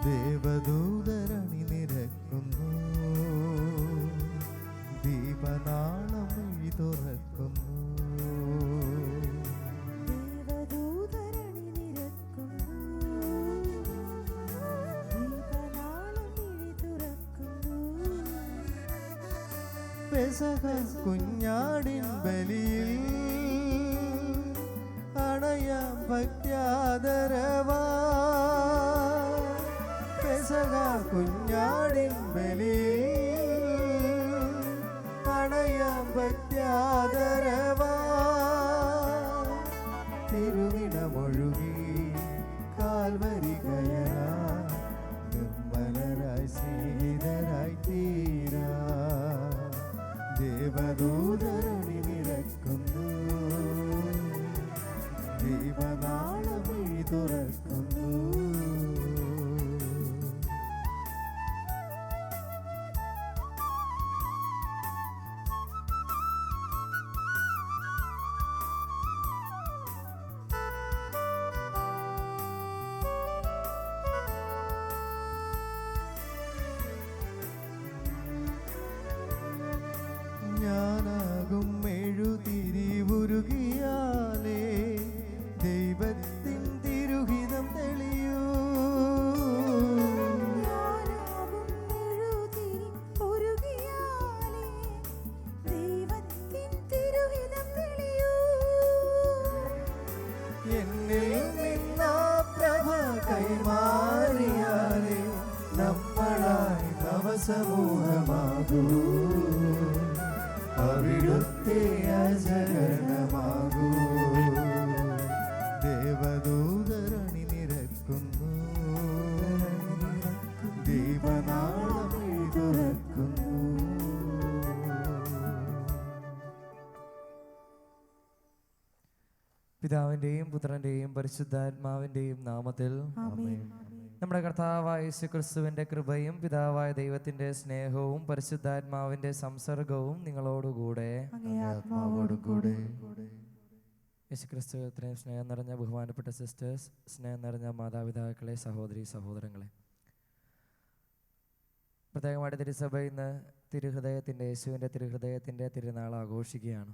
ദേവദൂതരണി നിരക്കുന്നു, ദീപനാളം വഴി തുറക്കുന്നു. പെസഹ കുഞ്ഞാടിൻ ബലിയിൽ അണയാം ഭക്ത്യാദരവാ. പെസഹ കുഞ്ഞാടിൻ ബലിയിൽ അണയാം ഭക്ത്യാദരവാ. തിരുവിടമൊഴുകി കാൽവരി കയറാ, നിർമ്മലരായി സ്നേഹിതരായി തീരാ. ദേവദൂതരണി നിരക്കുന്നു, ദീപനാളം വഴി തുറക്കുന്നു. ഞാനാകും മെഴുതിരിവുരുകിയാലേ ദൈവത്തിൻ തിരുഹിതം തെളിയൂ. എന്നിൽ നിന്നാ പ്രഭ കൈമാറിയാലേ നമ്മളായി നവസമൂഹമാകൂ. അവിടുത്തെ അജഗണമാകൂ. ദേവദൂതരണി നിരക്കുന്നു, ദീപനാളം വഴി തുറക്കുന്നു. പിതാവിന്റെയും പുത്രന്റെയും പരിശുദ്ധാത്മാവിന്റെയും നാമത്തിൽ ആമേൻ. നമ്മുടെ കർത്താവായ യേശുക്രിസ്തുവിന്റെ കൃപയും പിതാവായ ദൈവത്തിന്റെ സ്നേഹവും പരിശുദ്ധാത്മാവിന്റെ സംസർഗവും നിങ്ങളോടുകൂടെ. യേശുക്രിസ്തു ഇത്രയും സ്നേഹം നിറഞ്ഞ ബഹുമാനപ്പെട്ട സിസ്റ്റേഴ്സ്, സ്നേഹം നിറഞ്ഞ മാതാപിതാക്കളെ, സഹോദരി സഹോദരങ്ങളെ, പ്രത്യേകമായിട്ട് തിരുസഭ ഇന്ന് യേശുവിൻ്റെ തിരുഹൃദയത്തിൻ്റെ തിരുനാൾ ആഘോഷിക്കുകയാണ്.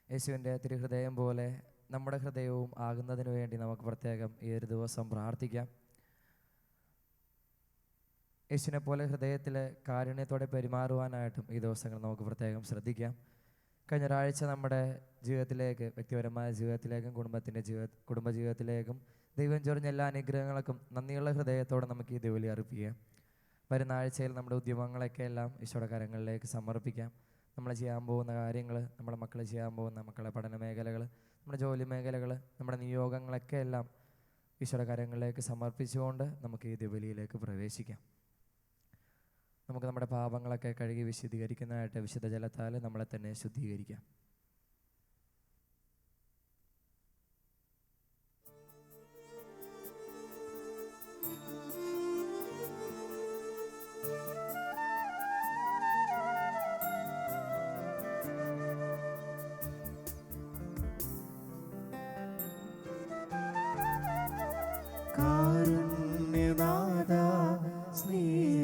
യേശുവിൻ്റെ തിരുഹൃദയം പോലെ നമ്മുടെ ഹൃദയവും ആകുന്നതിന് വേണ്ടി നമുക്ക് പ്രത്യേകം ഈ ഒരു ദിവസം പ്രാർത്ഥിക്കാം. യേശുവിനെ പോലെ ഹൃദയത്തിൽ കാരുണ്യത്തോടെ പെരുമാറുവാനായിട്ടും ഈ ദിവസങ്ങൾ നമുക്ക് പ്രത്യേകം ശ്രദ്ധിക്കാം. കഴിഞ്ഞ ഒരാഴ്ച നമ്മുടെ ജീവിതത്തിലേക്ക്, വ്യക്തിപരമായ ജീവിതത്തിലേക്കും കുടുംബജീവിതത്തിലേക്കും ദൈവം ചൊരിഞ്ഞ എല്ലാ അനുഗ്രഹങ്ങൾക്കും നന്ദിയുള്ള ഹൃദയത്തോടെ നമുക്ക് ഈ ദിവലി അർപ്പിക്കാം. വരുന്ന ആഴ്ചയിൽ നമ്മുടെ ഉദ്യമങ്ങളൊക്കെ എല്ലാം ഈശോയുടെ കരങ്ങളിലേക്ക് സമർപ്പിക്കാം. നമ്മൾ ചെയ്യാൻ പോകുന്ന കാര്യങ്ങൾ, നമ്മുടെ മക്കൾ ചെയ്യാൻ പോകുന്ന മക്കളുടെ പഠന മേഖലകൾ, നമ്മുടെ ജോലി മേഖലകൾ, നമ്മുടെ നിയോഗങ്ങളൊക്കെ എല്ലാം ഈശോയുടെ കരങ്ങളിലേക്ക് സമർപ്പിച്ചുകൊണ്ട് നമുക്ക് ഈ ദിവലിയിലേക്ക് പ്രവേശിക്കാം. നമുക്ക് നമ്മുടെ പാപങ്ങളൊക്കെ കഴുകി വിശുദ്ധീകരിക്കുന്നതായിട്ട് വിശുദ്ധ ജലത്താൽ നമ്മളെ തന്നെ ശുദ്ധീകരിക്കാം.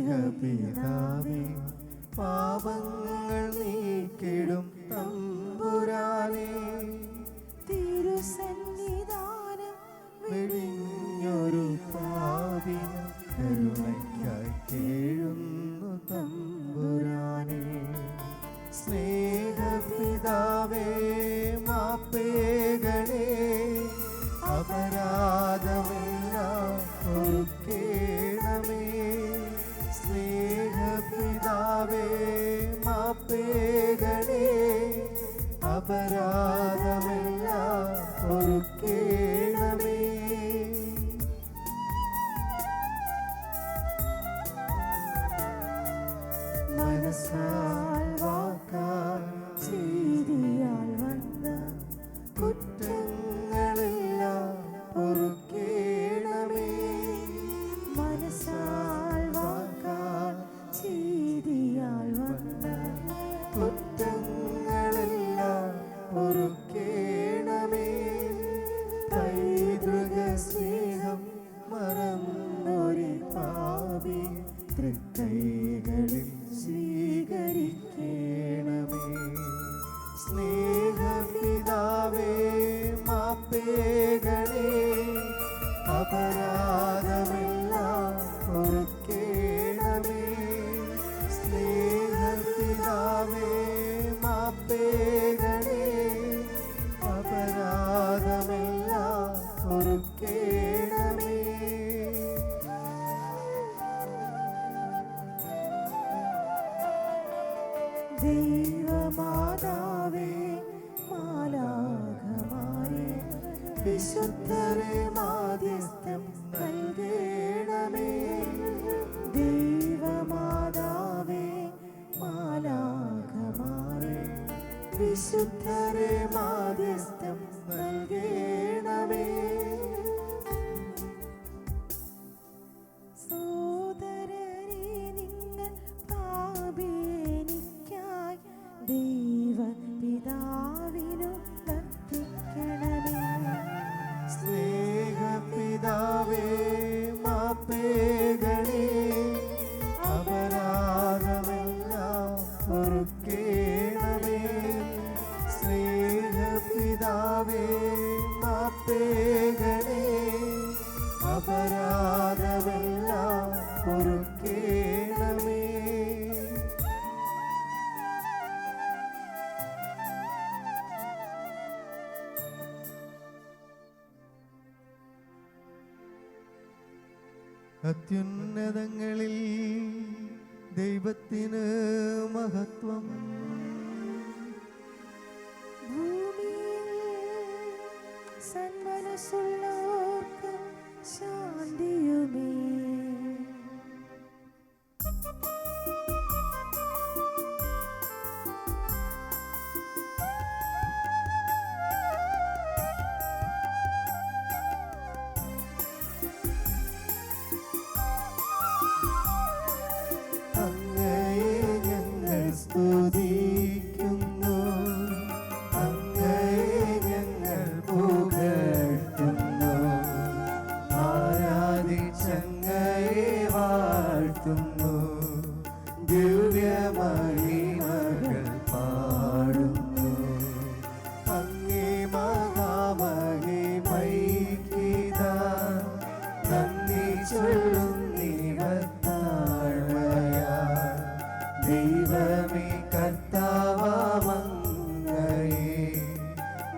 സ്നേഹപിതാവേ, പാപങ്ങൾ നീക്കിടും തമ്പുരാനേ, തിരുസന്നിധാനം വെടിഞ്ഞൊരു പാപിന കരുണയ്ക്കായി കേഴുന്നു തമ്പുരാനേ. സ്നേഹപിതാവേ, മാപ്പേകണേ, അപരാധമെല്ലാം പൊറുക്കേണമേ. സ്നേഹപിതാവേ, മാപ്പേകണേ, അപരാധമെല്ലാം പൊറുക്കേണമേ. മനസ്സാൽ വാക്കാൽ ചെയ്തിയാൽ വന്ന കുറ്റങ്ങളെല്ലാം പൊറുക്കേണമേ. മനസ്സാൽ വാക്കാൽ ചെയ്തിയാൽ വന്ന കുറ്റങ്ങളെല്ലാം പൊറുക്കേണമേ. പൈതൃക സ്നേഹം മറന്ന കൈകളിൽ സ്വീകരിക്കണമേ. സ്നേഹപിതാവേ മാപ്പേകണേ, അപരാധമെല്ലാം പൊറുക്കേണമേ. സ്നേഹപിതാവേ മാപ്പേകണേ, അപരാധമെല്ലാം പൊറുക്കേണമേ. ദൈവമാതാവേ മാലാഖമാരേ വിശുദ്ധരെ മാധ്യസ്ഥം നൽകണമേ. ദൈവമാതാവേ മാലാഖമാരേ വിശുദ്ധരെ മാധ്യസ്ഥം നൽകണമേ. സോദരരെ നിങ്ങൾ പാപിയെനിക്കായി ദൈവപിതാവിനു കത്തിക്കണമേ. സ്നേഹപിതാവേ മാപ്പേകണേ, അപരാധമെല്ലാം പൊറുക്കേണമേ. സ്നേഹപിതാവേ മാപ്പേകണേ, അപരാധമെല്ലാം പൊറുക്കേണമേ. അത്യുന്നതങ്ങളിൽ ദൈവത്തിന് മഹത്വം, ഭൂമിയിൽ സന്മനസ്സുള്ളവർക്ക് ശാന്തിയുമേ. അങ്ങയെ ഞങ്ങൾ സ്തുതിക്കുന്നു, അങ്ങയെ ഞങ്ങൾ പുകഴ്ത്തുന്നു, ആരാധിച്ചങ്ങയെ വാഴ്ത്തുന്നു, ദിവ്യമഹിമകൾ പാടുന്നു. അങ്ങേ മഹാമഹിമൈക്കിതാ നന്ദി ചൊല്ലുന്നീവർ താഴ്മയാ. ദൈവമേ കർത്താവങ്ങയെ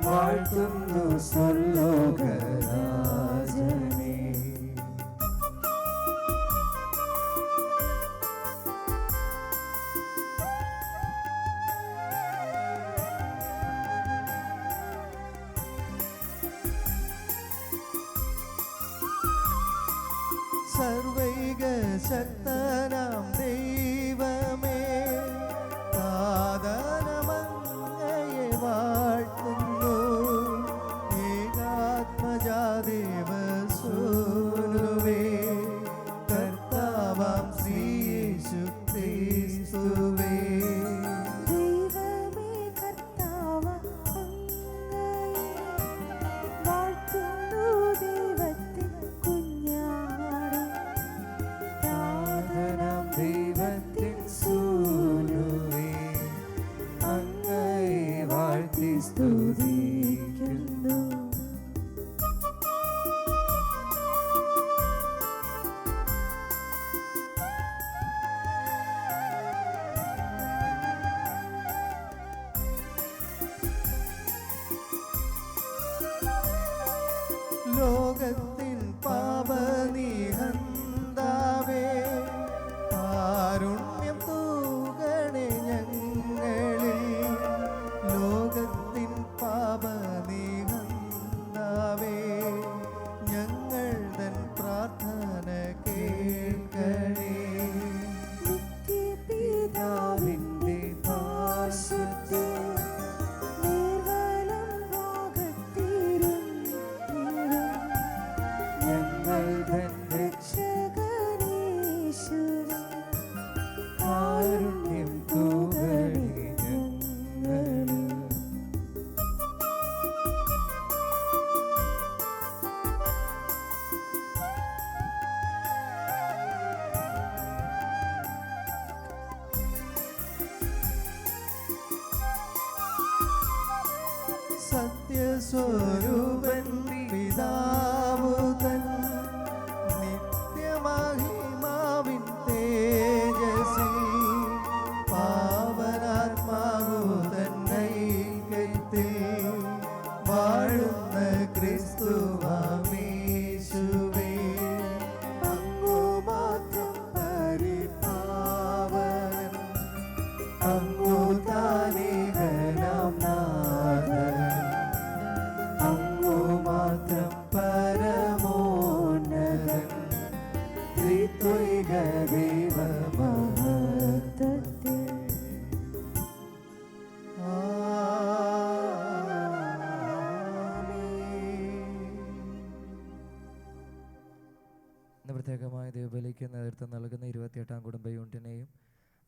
വാഴ്ത്തുന്നു സ്വർലോകരാജനേ. സർവൈക ശക്തനാം ദൈവമേ, സാധനമങ്ങയെ വാഴ്ത്തുന്നു, ഏകാത്മജാദേവസൂനുവേ, കർത്താവാം ശ്രീയേശു ക്രിസ്തുവേ. ദൈവമേ കർത്താവ് അങ്ങയെ വാഴ്ത്തുന്നു, ദൈവത്തിൻ കുഞ്ഞാടേ. സാധനം ദൈവത്തിൻ സൂനുവേ, അങ്ങയെ വാഴ്ത്തി സ്തുതിക്കുന്നു. ലോകത്തിൻ പാപനിഹന്താവേ, കാരുണ്യം തൂകണേ ഞങ്ങളിൽ. ലോകത്തിൻ പാപനിഹന്താവേ, ഞങ്ങൾ തൻ പ്രാർത്ഥന കേൾക്കണേ. നിത്യപിതാവിന്റെ പാർശ്വത്തിൽ നിർവലം ഭാഗത്തിരുന്നിടും ഞങ്ങൾ തൻ രക്ഷകനീശ്വരൻ കാരുണ്യം തൂകണേ ഞങ്ങളിൽ. നിത്യസ്വരൂപൻ പിതാവു തൻ നിത്യമഹിമാവിൻ തേജസി പാവനാത്മാവു തന്നൈക്യത്തിൽ വാഴുന്ന ക്രിസ്തുവാമേശുവേ അങ്ങു മാത്രം പരിപാവനൻ അങ്ങു താനേകനാം നാഥൻ അങ്ങു മാത്രം പരമോന്നതൻ ത്രിത്വൈക ദൈവമഹത്വത്തിൽ ഇന്ന് പ്രത്യേകമായ ദൈവബലിക്ക് നേതൃത്വം നൽകുന്ന 28-ാം കുടുംബ യൂണിറ്റിനെയും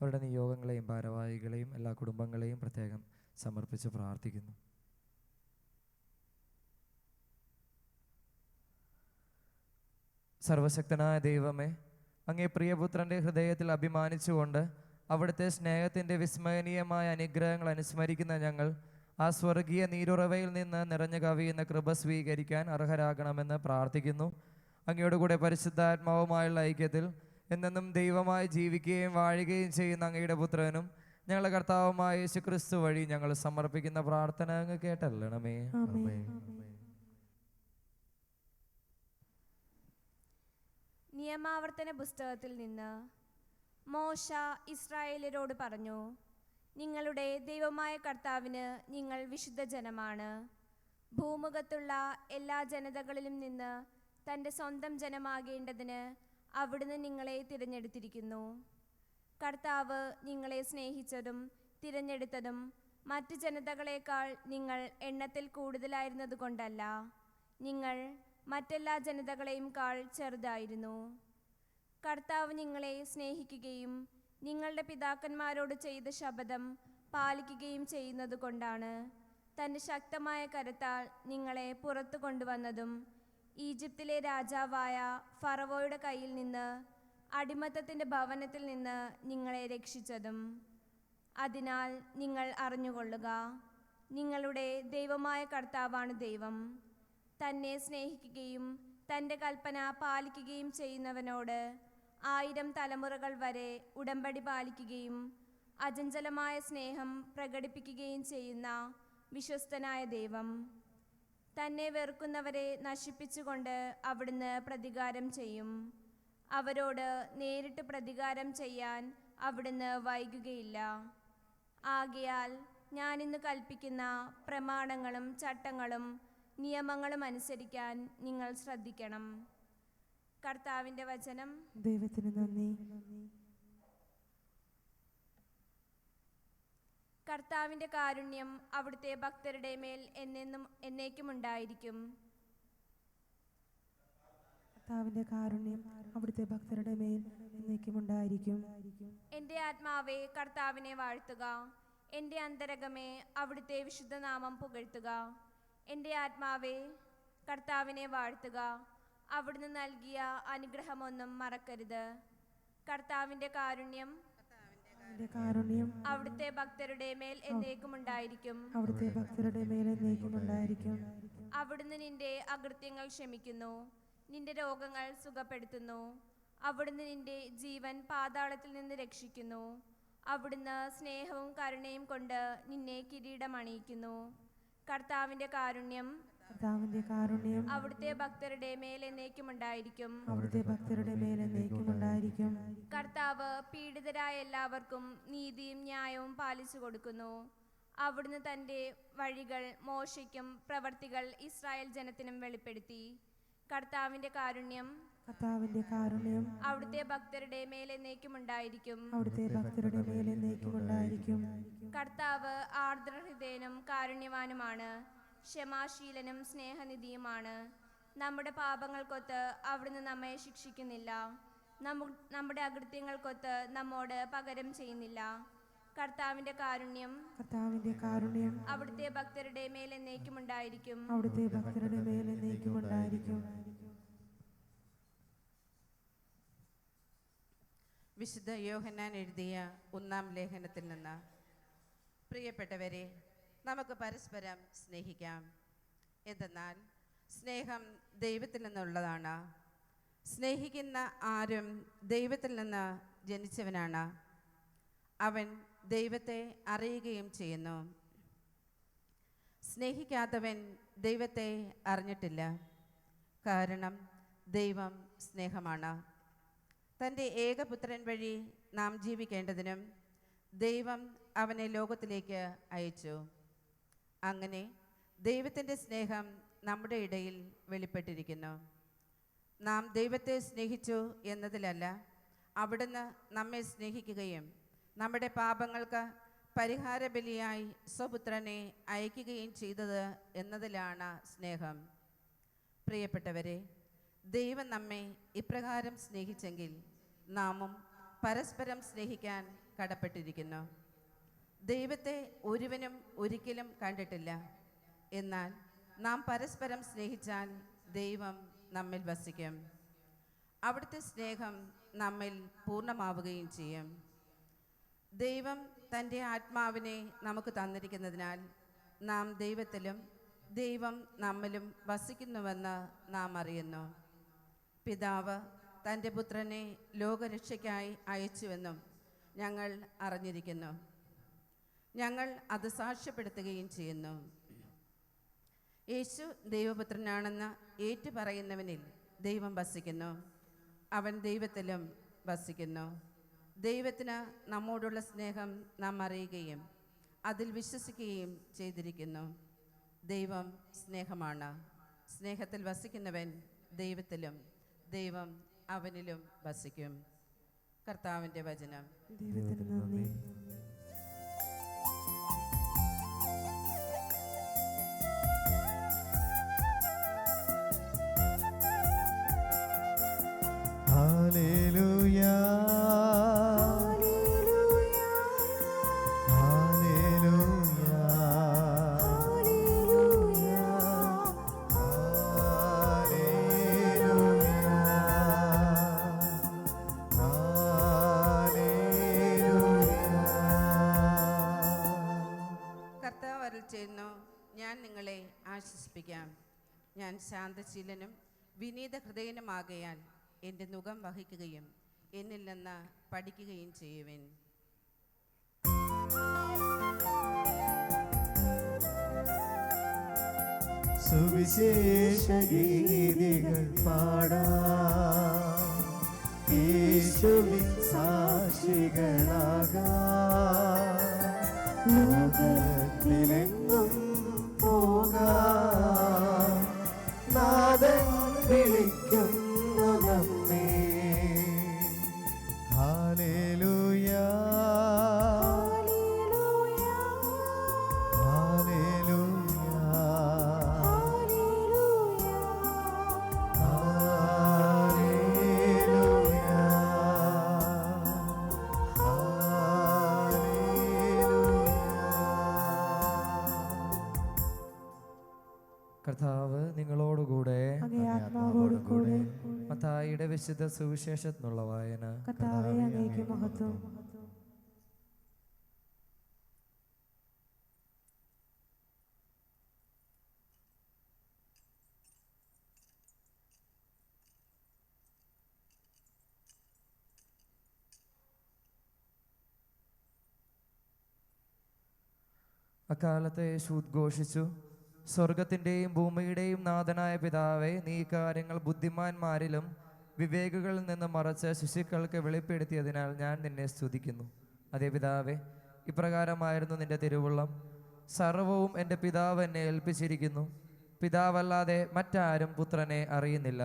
അവരുടെ നിയോഗങ്ങളെയും ഭാരവാഹികളെയും എല്ലാ കുടുംബങ്ങളെയും പ്രത്യേകം സമർപ്പിച്ച് പ്രാർത്ഥിക്കുന്നു. സർവശക്തനായ ദൈവമേ, അങ്ങേ പ്രിയപുത്രൻ്റെ ഹൃദയത്തിൽ അഭിമാനിച്ചുകൊണ്ട് അവിടുത്തെ സ്നേഹത്തിൻ്റെ വിസ്മയനീയമായ അനുഗ്രഹങ്ങൾ അനുസ്മരിക്കുന്ന ഞങ്ങൾ ആ സ്വർഗീയ നീരുറവയിൽ നിന്ന് നിറഞ്ഞു കവിയുന്ന കൃപ സ്വീകരിക്കാൻ അർഹരാകണമെന്ന് പ്രാർത്ഥിക്കുന്നു. അങ്ങയുടെ കൂടെ പരിശുദ്ധാത്മാവുമായുള്ള ഐക്യത്തിൽ എന്നെന്നും ദൈവമായി ജീവിക്കുകയും വാഴുകയും ചെയ്യുന്ന അങ്ങയുടെ പുത്രനും ഞങ്ങളുടെ കർത്താവുമായ യേശുക്രിസ്തു വഴി ഞങ്ങൾ സമർപ്പിക്കുന്ന പ്രാർത്ഥന അങ്ങ് കേട്ടല്ലണമേ. നിയമാവർത്തന പുസ്തകത്തിൽ നിന്ന് മോശ ഇസ്രായേലരോട് പറഞ്ഞു, നിങ്ങളുടെ ദൈവമായ കർത്താവിന് നിങ്ങൾ വിശുദ്ധ ജനമാണ്. ഭൂമുഖത്തുള്ള എല്ലാ ജനതകളിലും നിന്ന് തൻ്റെ സ്വന്തം ജനമാകേണ്ടതിന് അവിടുന്ന് നിങ്ങളെ തിരഞ്ഞെടുത്തിരിക്കുന്നു. കർത്താവ് നിങ്ങളെ സ്നേഹിച്ചതും തിരഞ്ഞെടുത്തതും മറ്റു ജനതകളേക്കാൾ നിങ്ങൾ എണ്ണത്തിൽ കൂടുതലായിരുന്നതുകൊണ്ടല്ല, നിങ്ങൾ മറ്റെല്ലാ ജനതകളെയും കാൾ ചെറുതായിരുന്നു. കർത്താവ് നിങ്ങളെ സ്നേഹിക്കുകയും നിങ്ങളുടെ പിതാക്കന്മാരോട് ചെയ്ത ശപഥം പാലിക്കുകയും ചെയ്യുന്നത് കൊണ്ടാണ് തൻ്റെ ശക്തമായ കരത്താൽ നിങ്ങളെ പുറത്തു കൊണ്ടുവന്നതും ഈജിപ്തിലെ രാജാവായ ഫറവോയുടെ കയ്യിൽ നിന്ന് അടിമത്തത്തിൻ്റെ ഭവനത്തിൽ നിന്ന് നിങ്ങളെ രക്ഷിച്ചതും. അതിനാൽ നിങ്ങൾ അറിഞ്ഞുകൊള്ളുക, നിങ്ങളുടെ ദൈവമായ കർത്താവാണ് ദൈവം. തന്നെ സ്നേഹിക്കുകയും തൻ്റെ കൽപ്പന പാലിക്കുകയും ചെയ്യുന്നവനോട് 1000 തലമുറകൾ വരെ ഉടമ്പടി പാലിക്കുകയും അചഞ്ചലമായ സ്നേഹം പ്രകടിപ്പിക്കുകയും ചെയ്യുന്ന വിശ്വസ്തനായ ദൈവം. തന്നെ വെറുക്കുന്നവരെ നശിപ്പിച്ചുകൊണ്ട് അവിടുന്ന് പ്രതികാരം ചെയ്യും. അവരോട് നേരിട്ട് പ്രതികാരം ചെയ്യാൻ അവിടുന്ന് വൈകുകയില്ല. ആകയാൽ ഞാനിന്ന് കൽപ്പിക്കുന്ന പ്രമാണങ്ങളും ചട്ടങ്ങളും നിയമങ്ങളും അനുസരിക്കാൻ നിങ്ങൾ ശ്രദ്ധിക്കണം. കർത്താവിൻ്റെ വചനം. ദൈവത്തിന് നന്ദി. കർത്താവിൻ്റെ കാരുണ്യം അവിടുത്തെ ഭക്തരുടെ മേൽ എന്നേക്കും ഉണ്ടായിരിക്കും. കർത്താവിന്റെ കാരുണ്യം അവിടുത്തെ ഭക്തരുടെ മേൽ എന്നേക്കും ഉണ്ടായിരിക്കും. എൻ്റെ ആത്മാവേ കർത്താവിനെ വാഴ്ത്തുക, എൻ്റെ അന്തരംഗമേ അവിടുത്തെ വിശുദ്ധനാമം പുകഴ്ത്തുക. എൻ്റെ ആത്മാവേ കർത്താവിനെ വാഴ്ത്തുക, അവിടുന്ന് നൽകിയ അനുഗ്രഹമൊന്നും മറക്കരുത്. കർത്താവിൻ്റെ കാരുണ്യം അവിടുത്തെ ഭക്തരുടെ മേൽ എന്നേക്കും ഉണ്ടായിരിക്കും. അവിടുത്തെ ഭക്തരുടെ മേൽ എന്നേക്കും ഉണ്ടായിരിക്കും. അവിടുന്ന് നിന്റെ അകൃത്യങ്ങൾ ക്ഷമിക്കുന്നു, നിന്റെ രോഗങ്ങൾ സുഖപ്പെടുത്തുന്നു. അവിടുന്ന് നിന്റെ ജീവൻ പാതാളത്തിൽ നിന്ന് രക്ഷിക്കുന്നു. അവിടുന്ന് സ്നേഹവും കരുണയും കൊണ്ട് നിന്നെ കിരീടമണിയിക്കുന്നു. കർത്താവിന്റെ കാരുണ്യം അവിടുത്തെ ഭക്തരുടെ മേൽ എന്നേക്കും ഉണ്ടായിരിക്കും. അവിടുത്തെ ഭക്തരുടെ മേൽ എന്നേക്കും ഉണ്ടായിരിക്കും. കർത്താവ് പീഡിതരായ എല്ലാവർക്കും നീതിയും ന്യായവും പാലിച്ചു കൊടുക്കുന്നു. അവിടുന്ന് തൻ്റെ വഴികൾ മോശയ്ക്കും പ്രവർത്തികൾ ഇസ്രായേൽ ജനത്തിനും വെളിപ്പെടുത്തി. കർത്താവിന്റെ കാരുണ്യം അവിടുത്തെ ഭക്തരുടെ മേൽ എന്നേക്കും ഉണ്ടായിരിക്കും. അവിടുത്തെ ഭക്തരുടെ മേൽ എന്നേക്കും ഉണ്ടായിരിക്കും. കർത്താവ് ആർദ്രഹൃദയനും കാരുണ്യവാനുമാണ്, ക്ഷമാശീലനും സ്നേഹനിധിയുമാണ്. നമ്മുടെ പാപങ്ങൾക്കൊത്ത് അവിടുന്ന് നമ്മെ ശിക്ഷിക്കുന്നില്ല, നമ്മുടെ അകൃത്യങ്ങൾക്കൊത്ത് നമ്മോട് പകരം ചെയ്യുന്നില്ല. കർത്താവിന്റെ കാരുണ്യം അവിടുത്തെ ഭക്തരുടെ മേൽ എന്നേക്കും ഉണ്ടായിരിക്കും. അവിടുത്തെ ഭക്തരുടെ മേൽ എന്നേക്കും ഉണ്ടായിരിക്കും. വിശുദ്ധ യോഹന്നാൻ എഴുതിയ 1-ാം ലേഖനത്തിൽ നിന്ന്. പ്രിയപ്പെട്ടവരെ, നമുക്ക് പരസ്പരം സ്നേഹിക്കാം. എന്തെന്നാൽ സ്നേഹം ദൈവത്തിൽ നിന്നുള്ളതാണ്. സ്നേഹിക്കുന്ന ആരും ദൈവത്തിൽ നിന്ന് ജനിച്ചവനാണ്. അവൻ ദൈവത്തെ അറിയുകയും ചെയ്യുന്നു. സ്നേഹിക്കാത്തവൻ ദൈവത്തെ അറിഞ്ഞിട്ടില്ല, കാരണം ദൈവം സ്നേഹമാണ്. തൻ്റെ ഏകപുത്രൻ വഴി നാം ജീവിക്കേണ്ടതിനും ദൈവം അവനെ ലോകത്തിലേക്ക് അയച്ചു. അങ്ങനെ ദൈവത്തിൻ്റെ സ്നേഹം നമ്മുടെ ഇടയിൽ വെളിപ്പെട്ടിരിക്കുന്നു. നാം ദൈവത്തെ സ്നേഹിച്ചു എന്നതിലല്ല, അവിടുന്ന് നമ്മെ സ്നേഹിക്കുകയും നമ്മുടെ പാപങ്ങൾക്ക് പരിഹാര ബലിയായി സ്വപുത്രനെ അയക്കുകയും ചെയ്തത് എന്നതിലാണ് സ്നേഹം. പ്രിയപ്പെട്ടവരെ, ദൈവം നമ്മെ ഇപ്രകാരം സ്നേഹിച്ചെങ്കിൽ നാമും പരസ്പരം സ്നേഹിക്കാൻ കടപ്പെട്ടിരിക്കുന്നു. ദൈവത്തെ ഒരുവനും ഒരിക്കലും കണ്ടിട്ടില്ല. എന്നാൽ നാം പരസ്പരം സ്നേഹിച്ചാൽ ദൈവം നമ്മിൽ വസിക്കും. അവിടുത്തെ സ്നേഹം നമ്മിൽ പൂർണ്ണമാവുകയും ചെയ്യും. ദൈവം തൻ്റെ ആത്മാവിനെ നമുക്ക് തന്നിരിക്കുന്നതിനാൽ നാം ദൈവത്തിലും ദൈവം നമ്മിലും വസിക്കുന്നുവെന്ന് നാം അറിയുന്നു. പിതാവ് തൻ്റെ പുത്രനെ ലോകരക്ഷയ്ക്കായി അയച്ചുവെന്നും ഞങ്ങൾ അറിഞ്ഞിരിക്കുന്നു. ഞങ്ങൾ അത് സാക്ഷ്യപ്പെടുത്തുകയും ചെയ്യുന്നു. യേശു ദൈവപുത്രനാണെന്ന് ഏറ്റുപറയുന്നവനിൽ ദൈവം വസിക്കുന്നു, അവൻ ദൈവത്തിലും വസിക്കുന്നു. ദൈവത്തിന് നമ്മോടുള്ള സ്നേഹം നാം അറിയുകയും അതിൽ വിശ്വസിക്കുകയും ചെയ്തിരിക്കുന്നു. ദൈവം സ്നേഹമാണ്. സ്നേഹത്തിൽ വസിക്കുന്നവൻ ദൈവത്തിലും ദൈവം അവനിലും വസിക്കും. കർത്താവിൻ്റെ വചനം. ദൈവത്തിന് നന്ദി. ഹല്ലേലൂയ, ഹല്ലേലൂയ, കർത്താവ് അരുൾ ചെയ്യുന്നു, ഞാൻ നിങ്ങളെ ആശ്വസിപ്പിക്കാം. ഞാൻ ശാന്തശീലനും വിനീത ഹൃദയനുമാകയാൽ എൻ്റെ നുകം വഹിക്കുകയും എന്നിൽ നിന്ന് പഠിക്കുകയും ചെയ്യുവിൻ. സുവിശേഷ ഗീതികൾ പാടാം, യേശുവിൻ സാക്ഷികളാകാം, ലോകത്തിലെങ്ങും പോകാം, നാഥൻ വിളിക്കുന്നു നമ്മെ. ഹല്ലേലൂയ, കർത്താവ് നിങ്ങളോടുകൂടെ. അങ്ങേ ആത്മാവോടും കൂടെ. മത്തായിയുടെ വിശുദ്ധ സുവിശേഷത്തിനുള്ള വായന. കർത്താവേ, അങ്ങേക്ക് മഹത്വം. അക്കാലത്ത് യേശു ഉദ്ഘോഷിച്ചു, സ്വർഗത്തിൻ്റെയും ഭൂമിയുടെയും നാഥനായ പിതാവേ, നീ കാര്യങ്ങൾ ബുദ്ധിമാന്മാരിലും വിവേകികളിൽ നിന്ന് മറച്ച് ശിശുക്കൾക്ക് വെളിപ്പെടുത്തിയതിനാൽ ഞാൻ നിന്നെ സ്തുതിക്കുന്നു. അതേ പിതാവേ, ഇപ്രകാരമായിരുന്നു നിന്റെ തിരുവുള്ളം. സർവവും എൻ്റെ പിതാവ് എന്നെ ഏൽപ്പിച്ചിരിക്കുന്നു. പിതാവല്ലാതെ മറ്റാരും പുത്രനെ അറിയുന്നില്ല.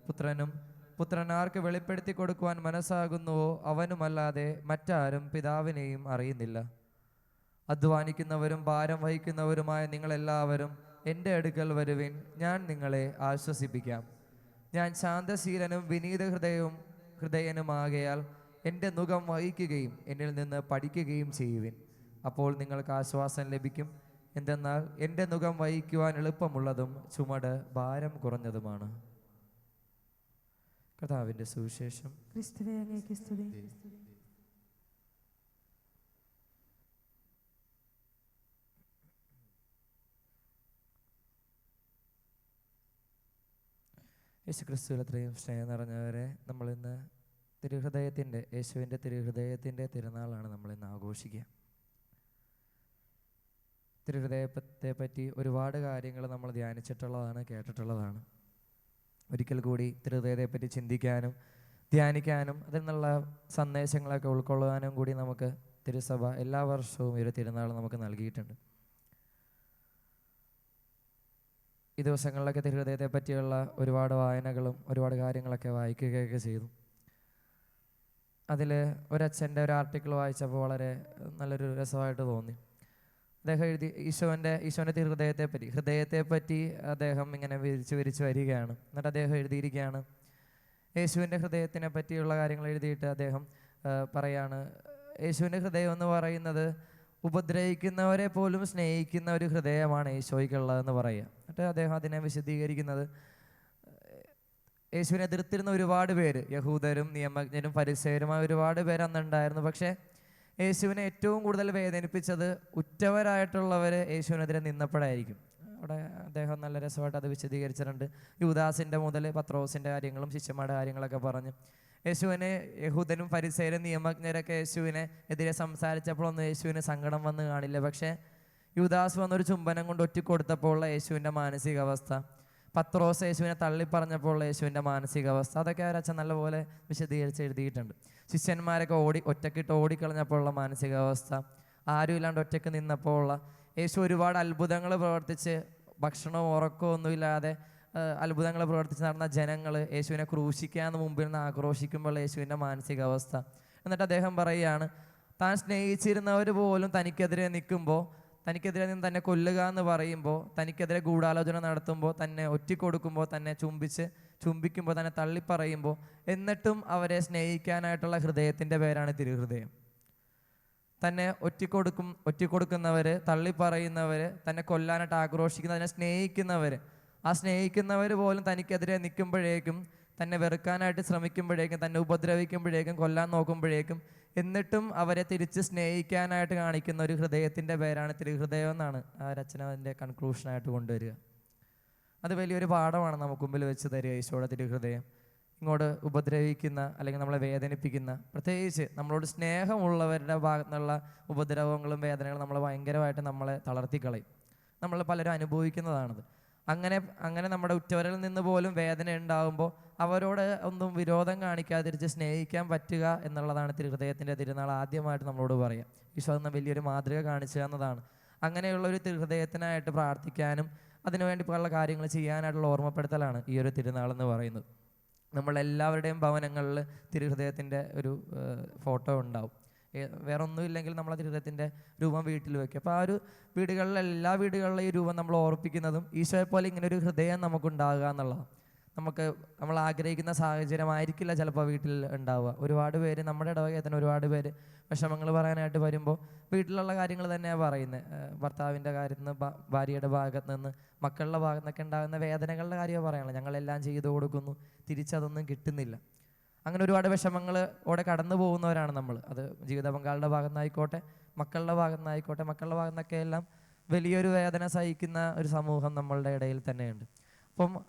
പുത്രനും പുത്രൻ ആർക്ക് വെളിപ്പെടുത്തി കൊടുക്കുവാൻ മനസ്സാകുന്നുവോ അവനുമല്ലാതെ മറ്റാരും പിതാവിനെയും അറിയുന്നില്ല. അധ്വാനിക്കുന്നവരും ഭാരം വഹിക്കുന്നവരുമായ നിങ്ങളെല്ലാവരും എൻ്റെ അടുക്കൽ വരുവിൻ, ഞാൻ നിങ്ങളെ ആശ്വസിപ്പിക്കാം. ഞാൻ ശാന്തശീലനും വിനീത ഹൃദയനുമാകയാൽ എൻ്റെ നുകം വഹിക്കുകയും എന്നിൽ നിന്ന് പഠിക്കുകയും ചെയ്യുവിൻ. അപ്പോൾ നിങ്ങൾക്ക് ആശ്വാസം ലഭിക്കും. എന്തെന്നാൽ എൻ്റെ നുകം വഹിക്കുവാൻ എളുപ്പമുള്ളതും ചുമട് ഭാരം കുറഞ്ഞതുമാണ്. കർത്താവിൻ്റെ സുവിശേഷം. ക്രിസ്തുവേ, അങ്ങേക്ക് സ്തുതി. യേശുക്രിസ്തുവിൽ അത്രയും സ്നേഹം നിറഞ്ഞവരെ, നമ്മളിന്ന് യേശുവിൻ്റെ തിരുഹൃദയത്തിൻ്റെ തിരുനാളാണ് നമ്മളിന്ന് ആഘോഷിക്കുക. തിരുഹൃദയത്തെ പറ്റി ഒരുപാട് കാര്യങ്ങൾ നമ്മൾ ധ്യാനിച്ചിട്ടുള്ളതാണ്, കേട്ടിട്ടുള്ളതാണ്. ഒരിക്കൽ കൂടി തിരുഹൃദയത്തെപ്പറ്റി ചിന്തിക്കാനും ധ്യാനിക്കാനും അതിൽ നിന്നുള്ള സന്ദേശങ്ങളൊക്കെ ഉൾക്കൊള്ളാനും കൂടി നമുക്ക് തിരുസഭ എല്ലാ വർഷവും ഈ ഒരു തിരുനാൾ നമുക്ക് നൽകിയിട്ടുണ്ട്. ഈ ദിവസങ്ങളിലൊക്കെ തിരുഹൃദയത്തെ പറ്റിയുള്ള ഒരുപാട് വായനകളും ഒരുപാട് കാര്യങ്ങളൊക്കെ വായിക്കുകയൊക്കെ ചെയ്തു. അതിൽ ഒരച്ഛൻ്റെ ഒരു ആർട്ടിക്കിൾ വായിച്ചപ്പോൾ വളരെ നല്ലൊരു രസമായിട്ട് തോന്നി. അദ്ദേഹം എഴുതി ഈശോൻ്റെ ഹൃദയത്തെപ്പറ്റി അദ്ദേഹം ഇങ്ങനെ വിരിച്ച് വരികയാണ്. എന്നിട്ട് അദ്ദേഹം എഴുതിയിരിക്കുകയാണ്, യേശുവിൻ്റെ ഹൃദയത്തിനെ പറ്റിയുള്ള കാര്യങ്ങൾ എഴുതിയിട്ട് അദ്ദേഹം പറയാണ്, യേശുവിൻ്റെ ഹൃദയം എന്ന് പറയുന്നത് ഉപദ്രവിക്കുന്നവരെ പോലും സ്നേഹിക്കുന്ന ഒരു ഹൃദയമാണ് ഈശോയ്ക്കുള്ളതെന്ന് പറയുക. എന്നിട്ട് അദ്ദേഹം അതിനെ വിശദീകരിക്കുന്നത്, യേശുവിനെ എതിർത്തിരുന്ന ഒരുപാട് പേര്, യഹൂദരും നിയമജ്ഞരും ഫരിസേയരുമായ ഒരുപാട് പേര് അന്നുണ്ടായിരുന്നു. പക്ഷേ യേശുവിനെ ഏറ്റവും കൂടുതൽ വേദനിപ്പിച്ചത് ഉറ്റവരായിട്ടുള്ളവർ യേശുവിനെതിരെ നിന്നപ്പോഴായിരിക്കും. അവിടെ അദ്ദേഹം നല്ല രസമായിട്ട് അത് വിശദീകരിച്ചിട്ടുണ്ട്. യൂദാസിൻ്റെ മുതൽ പത്രോസിൻ്റെ കാര്യങ്ങളും ശിഷ്യന്മാരുടെ കാര്യങ്ങളൊക്കെ പറഞ്ഞ് യേശുവിനെ യഹൂദനും ഫരിസേയരും നിയമജ്ഞരൊക്കെ യേശുവിനെ എതിരെ സംസാരിച്ചപ്പോഴൊന്നും യേശുവിന് സങ്കടം വന്ന് കാണില്ല. പക്ഷേ യൂദാസ് വന്നൊരു ചുംബനം കൊണ്ട് ഒറ്റിക്കൊടുത്തപ്പോൾ ഉള്ള യേശുവിൻ്റെ മാനസികാവസ്ഥ, പത്രോസ് യേശുവിനെ തള്ളിപ്പറഞ്ഞപ്പോൾ ഉള്ള യേശുവിൻ്റെ മാനസികാവസ്ഥ, അതൊക്കെ അവരച്ഛൻ നല്ലപോലെ വിശദീകരിച്ച് എഴുതിയിട്ടുണ്ട്. ശിഷ്യന്മാരൊക്കെ ഒറ്റക്കിട്ട് ഓടിക്കളഞ്ഞപ്പോൾ ഉള്ള മാനസികാവസ്ഥ, ആരും ഇല്ലാണ്ട് ഒറ്റയ്ക്ക് നിന്നപ്പോൾ ഉള്ള യേശു ഒരുപാട് അത്ഭുതങ്ങൾ പ്രവർത്തിച്ച് ഭക്ഷണവും ഉറക്കവും ഒന്നുമില്ലാതെ അത്ഭുതങ്ങൾ പ്രവർത്തിച്ച് നടന്ന ജനങ്ങൾ യേശുവിനെ ക്രൂശിക്കാന്ന് മുമ്പിൽ നിന്ന് ആക്രോശിക്കുമ്പോൾ യേശുവിൻ്റെ മാനസികാവസ്ഥ. എന്നിട്ട് അദ്ദേഹം പറയുകയാണ്, താൻ സ്നേഹിച്ചിരുന്നവർ പോലും തനിക്കെതിരെ നിൽക്കുമ്പോൾ, തനിക്കെതിരെ നിന്ന് തന്നെ കൊല്ലുക എന്ന് പറയുമ്പോൾ, തനിക്കെതിരെ ഗൂഢാലോചന നടത്തുമ്പോൾ, തന്നെ ഒറ്റിക്കൊടുക്കുമ്പോൾ, തന്നെ ചുംബിക്കുമ്പോൾ, തന്നെ തള്ളിപ്പറയുമ്പോൾ, എന്നിട്ടും അവരെ സ്നേഹിക്കാനായിട്ടുള്ള ഹൃദയത്തിൻ്റെ പേരാണ് തിരുഹൃദയം. തന്നെ ഒറ്റിക്കൊടുക്കുന്നവർ, തള്ളിപ്പറയുന്നവർ, തന്നെ കൊല്ലാനായിട്ട് ആക്രോശിക്കുന്നവർ, തന്നെ സ്നേഹിക്കുന്നവർ, ആ സ്നേഹിക്കുന്നവർ പോലും തനിക്കെതിരെ നിൽക്കുമ്പോഴേക്കും, തന്നെ വെറുക്കാനായിട്ട് ശ്രമിക്കുമ്പോഴേക്കും, തന്നെ ഉപദ്രവിക്കുമ്പോഴേക്കും, കൊല്ലാൻ നോക്കുമ്പോഴേക്കും, എന്നിട്ടും അവരെ തിരിച്ച് സ്നേഹിക്കാനായിട്ട് കാണിക്കുന്ന ഒരു ഹൃദയത്തിൻ്റെ പേരാണ് തിരുഹൃദയം എന്നാണ് ആ രചന അതിൻ്റെ കൺക്ലൂഷനായിട്ട് കൊണ്ടുവരിക. അത് വലിയൊരു പാഠമാണ് നമുക്ക് മുമ്പിൽ വെച്ച് തരിക ഈശോയുടെ തിരുഹൃദയം. ഇങ്ങോട്ട് ഉപദ്രവിക്കുന്ന അല്ലെങ്കിൽ നമ്മളെ വേദനിപ്പിക്കുന്ന, പ്രത്യേകിച്ച് നമ്മളോട് സ്നേഹമുള്ളവരുടെ ഭാഗത്തു നിന്നുള്ള ഉപദ്രവങ്ങളും വേദനകളും നമ്മളെ ഭയങ്കരമായിട്ട് നമ്മളെ തളർത്തിക്കളയും. നമ്മൾ പലരും അനുഭവിക്കുന്നതാണത്. അങ്ങനെ നമ്മുടെ ഉറ്റവരിൽ നിന്ന് പോലും വേദന ഉണ്ടാകുമ്പോൾ അവരോട് ഒന്നും വിരോധം കാണിക്കാതിരിച്ച് സ്നേഹിക്കാൻ പറ്റുക എന്നുള്ളതാണ് തിരുഹൃദയത്തിൻ്റെ തിരുനാൾ ആദ്യമായിട്ട് നമ്മളോട് പറയാം. ഈശോ എന്ന വലിയൊരു മാതൃക കാണിച്ചു തന്നതാണ്. അങ്ങനെയുള്ളൊരു തിരുഹൃദയത്തിനായിട്ട് പ്രാർത്ഥിക്കാനും അതിനുവേണ്ടി ഉള്ള കാര്യങ്ങൾ ചെയ്യാനായിട്ടുള്ള ഓർമ്മപ്പെടുത്തലാണ് ഈ ഒരു തിരുനാളെന്ന് പറയുന്നത്. നമ്മളെല്ലാവരുടെയും ഭവനങ്ങളിൽ തിരുഹൃദയത്തിൻ്റെ ഒരു ഫോട്ടോ ഉണ്ടാവും. വേറെ ഒന്നുമില്ലെങ്കിൽ നമ്മൾ തിരുഹൃദയത്തിൻ്റെ രൂപം വീട്ടിൽ വയ്ക്കും. അപ്പോൾ ആ ഒരു എല്ലാ വീടുകളിലും ഈ രൂപം നമ്മൾ ഓർപ്പിക്കുന്നതും ഈശോയെ പോലെ ഇങ്ങനെ ഒരു ഹൃദയം നമുക്കുണ്ടാകുക എന്നുള്ളതാണ്. നമ്മൾ ആഗ്രഹിക്കുന്ന സാഹചര്യമായിരിക്കില്ല ചിലപ്പോൾ വീട്ടിൽ ഉണ്ടാവുക. ഒരുപാട് പേര് നമ്മുടെ ഇടവകയിൽ തന്നെ ഒരുപാട് പേര് വിഷമങ്ങൾ പറയാനായിട്ട് വരുമ്പോൾ വീട്ടിലുള്ള കാര്യങ്ങൾ തന്നെയാണ് പറയുന്നത്. ഭർത്താവിൻ്റെ കാര്യത്തിൽ നിന്ന്, ഭാര്യയുടെ ഭാഗത്ത് നിന്ന്, മക്കളുടെ ഭാഗത്ത് നിന്നൊക്കെ ഉണ്ടാകുന്ന വേദനകളുടെ കാര്യമാണ് പറയാനുള്ളത്. ഞങ്ങളെല്ലാം ചെയ്തു കൊടുക്കുന്നു, തിരിച്ചതൊന്നും കിട്ടുന്നില്ല. അങ്ങനെ ഒരുപാട് വിഷമങ്ങളോടെ കടന്നു പോകുന്നവരാണ് നമ്മൾ. അത് ജീവിത പങ്കാളിയുടെ ഭാഗത്ത് നിന്നായിക്കോട്ടെ, മക്കളുടെ ഭാഗത്ത് നിന്നായിക്കോട്ടെ, മക്കളുടെ ഭാഗത്ത് നിന്നൊക്കെ എല്ലാം വലിയൊരു വേദന സഹിക്കുന്ന ഒരു സമൂഹം നമ്മളുടെ ഇടയിൽ തന്നെയുണ്ട്. അപ്പം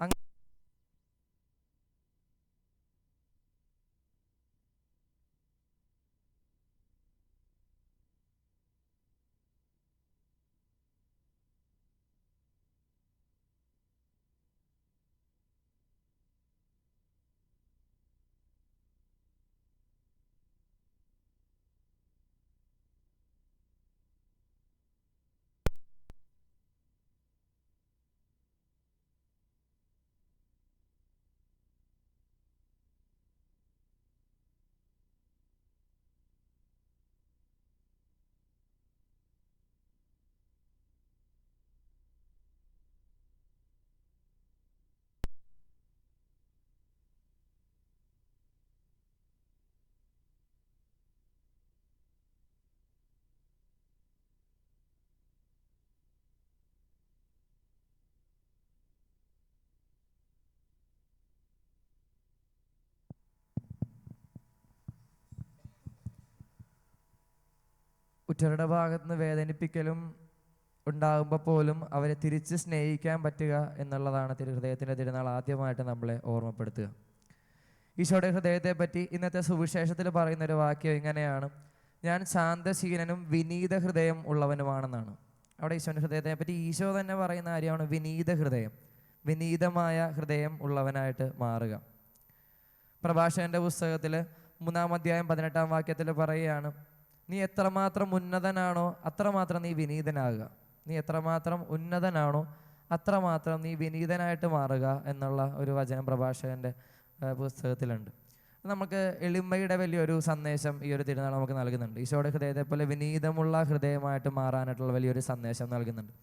ഉറ്റവരുടെ ഭാഗത്തുനിന്ന് വേദനിപ്പിക്കലും ഉണ്ടാകുമ്പോൾ പോലും അവരെ തിരിച്ച് സ്നേഹിക്കാൻ പറ്റുക എന്നുള്ളതാണ് ഹൃദയത്തിൻ്റെ തിരുനാൾ ആദ്യമായിട്ട് നമ്മളെ ഓർമ്മപ്പെടുത്തുക. ഈശോയുടെ ഹൃദയത്തെ പറ്റി ഇന്നത്തെ സുവിശേഷത്തിൽ പറയുന്നൊരു വാക്യം ഇങ്ങനെയാണ്: ഞാൻ ശാന്തശീലനും വിനീത ഹൃദയം ഉള്ളവനുമാണെന്നാണ്. അവിടെ ഈശോയുടെ ഹൃദയത്തെ പറ്റി ഈശോ തന്നെ പറയുന്ന കാര്യമാണ് വിനീത ഹൃദയം, വിനീതമായ ഹൃദയം ഉള്ളവനായിട്ട് മാറുക. പ്രഭാഷകന്റെ പുസ്തകത്തിൽ 3-ാം അധ്യായം 18-ാം വാക്യത്തിൽ പറയുകയാണ്: നീ എത്രമാത്രം ഉന്നതനാണോ അത്രമാത്രം നീ വിനീതനാകുക. നീ എത്രമാത്രം ഉന്നതനാണോ അത്രമാത്രം നീ വിനീതനായിട്ട് മാറുക എന്നുള്ള ഒരു വചനം പ്രഭാഷകന്റെ പുസ്തകത്തിലുണ്ട്. നമുക്ക് എളിമയുടെ വലിയൊരു സന്ദേശം ഈ ഒരു തിരുനാൾ നമുക്ക് നൽകുന്നുണ്ട്. ഈശോയുടെ ഹൃദയത്തെ പോലെ വിനീതമുള്ള ഹൃദയമായിട്ട് മാറാനായിട്ടുള്ള വലിയൊരു സന്ദേശം നൽകുന്നുണ്ട്.